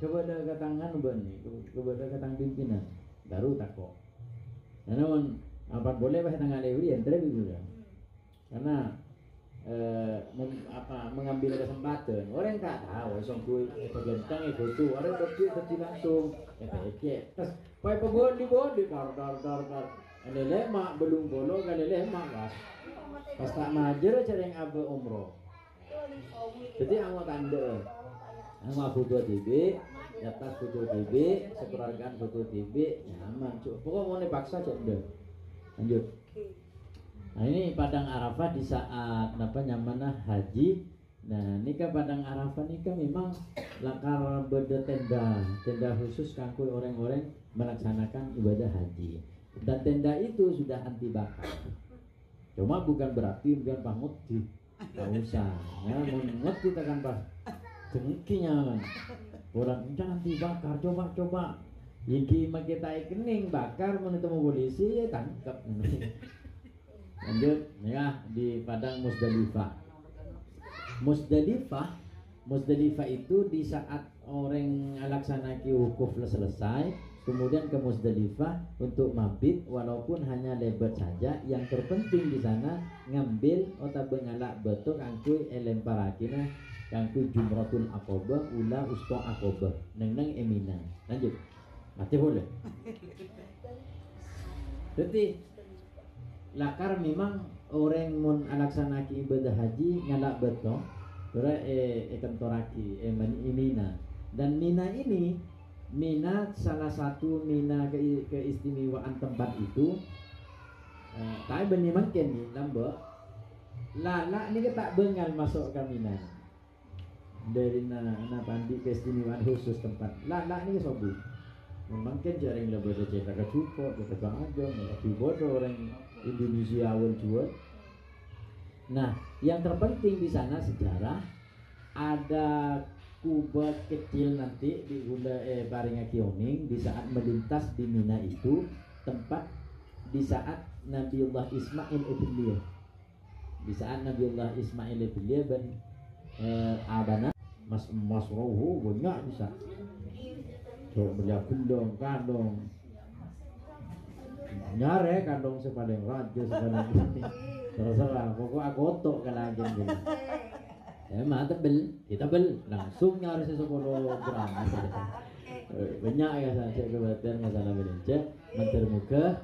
katangan bani kebeda katang pimpinan baru takok namun apa boleh bah tanggal lewi entre dulu karena mengambil kesempatan orang tak tahu langsung gue genteng itu orang kecil langsung terus pai pegon di dar lemak belum bolong kali lemak pas tak majer cereng abe umroh jadi angwa tanda angwa foto TV atas foto TV sekeluargaan foto TV nyaman pokoknya mau dipaksa coba lanjut. Nah ini padang Arafah di saat nyamanah haji. Nah nikah padang Arafah nikah memang lakar beda tenda khusus kangkui orang-orang melaksanakan ibadah haji. Dan tenda itu sudah anti bakar. Cuma bukan berarti bukan pangutih, tak usah. Ya mengut kita kan pas jengkinya kan. Orang jangan anti bakar coba Iki make tai kening bakar mun ketemu polisi ya tangkap. Lanjut ya di padang Musdalifah. Musdalifah itu di saat orang laksanakan wukuf selesai, kemudian ke Musdalifah untuk mabit walaupun hanya lebat saja. Yang terpenting di sana ngambil otak bengalak betul kangkui elemparakina kangkui jumratul aqobah ula usto aqobah neng emina. Lanjut mati boleh. Jadi lakar memang orang mun alaksanaki ibadah haji ngalak betul ora kantoraki Mina. Dan Mina salah satu Mina keistimewaan tempat itu tapi benih makin nih nambah lala ini kita bengal masuk ke Mina dari pandi keistimewaan khusus tempat lala ini sobu memang kan jaring lebih ada cerita kecukup kita bang aja lebih bodoh orang Indonesia awal jual. Nah yang terpenting di sana sejarah ada kubah kecil nanti di gula Baringaki Oning di saat melintas di Mina itu tempat di saat Nabiullah Ismail ibn di saat Nabiullah Ismail ibn ben abana mas rohu banyak bisa so beliau kandong nyare kandong sepaling raja sepaling terserah pokok aku otok kalajeng gitu. Mah tebel langsung nyari 10 gram banyak ya saya kebetulan masalah belince mentir muka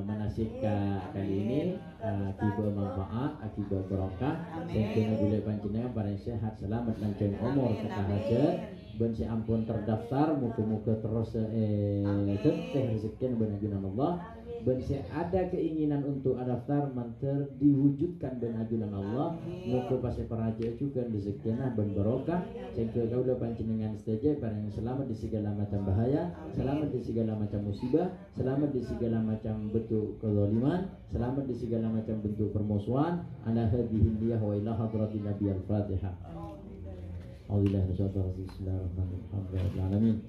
manasik kali ini akibat manfaat akibat berkah sehingga boleh panjenengan para sehat selamat lanjut umur serta hajat ben si ampun terdaftar muka-muka terus teh rezeki benajunan Allah ben si ada keinginan untuk daftar manter diwujudkan ben ajunan Allah muka pasti peraja juga rezekinya ben barokah sehingga kaulah panjenengan saja para yang selamat di segala macam bahaya, selamat di segala macam musibah, selamat di segala macam bentuk kezaliman, selamat di segala macam bentuk permusuhan. Ala hadhihi niyah wa ila hadratin Nabi al-Fatihah. Alhamdulillah bismillahirrahmanirrahim.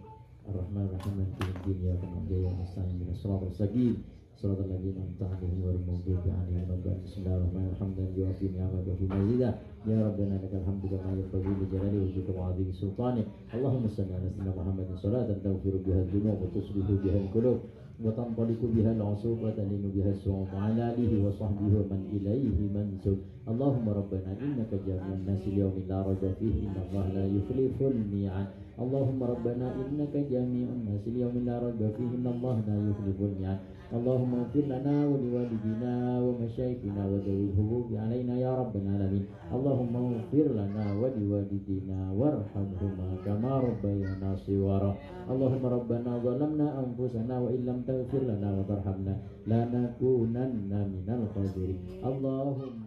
Ar-Rahman ar-Rahim maliki yaumiddin iyyaka na'budu wa iyyaka nasta'in ihdinas siratal mustaqim siratal ladzina an'amta 'alaihim ghairil maghdubi 'alaihim waladdallin. Bismillahirrahmanirrahim. Hamdan yu'affi ni'amaka wa fi mazidah. Ya Rabbana lakal hamdu kama yanbaghi li jalali wajhika wa 'azimi sultanik. Allahumma shalli 'ala sayyidina Muhammadin salatan taghfiru biha adh-dhunub wa tuslihu biha al-qulub wa tanṭaliqu biha al-'usub wa talinu biha as-su'ub wa 'ala alihi wa sahbihi wa man ilayhi mansub. Allahumma rabbana innaka jami'un nasi liyawmin la rayba fihi inna Allah la yukhliful mi'ad. Allahumma rabbana innaka jami'un nasi liyawmin la rayba fihi inna Allah la yukhliful mi'ad. Allahumma ighfir lana wa liwalidina wa masyayikhina wa dhawil huquqi alaina ya rabbal alamin. Allahumma ighfir lana wa liwalidina warhamhuma kama rabbayana shighara. Allahumma rabbana zalamna anfusana wa illam taghfir lana wa tarhamna lanakunanna minal khasirin. Allahumma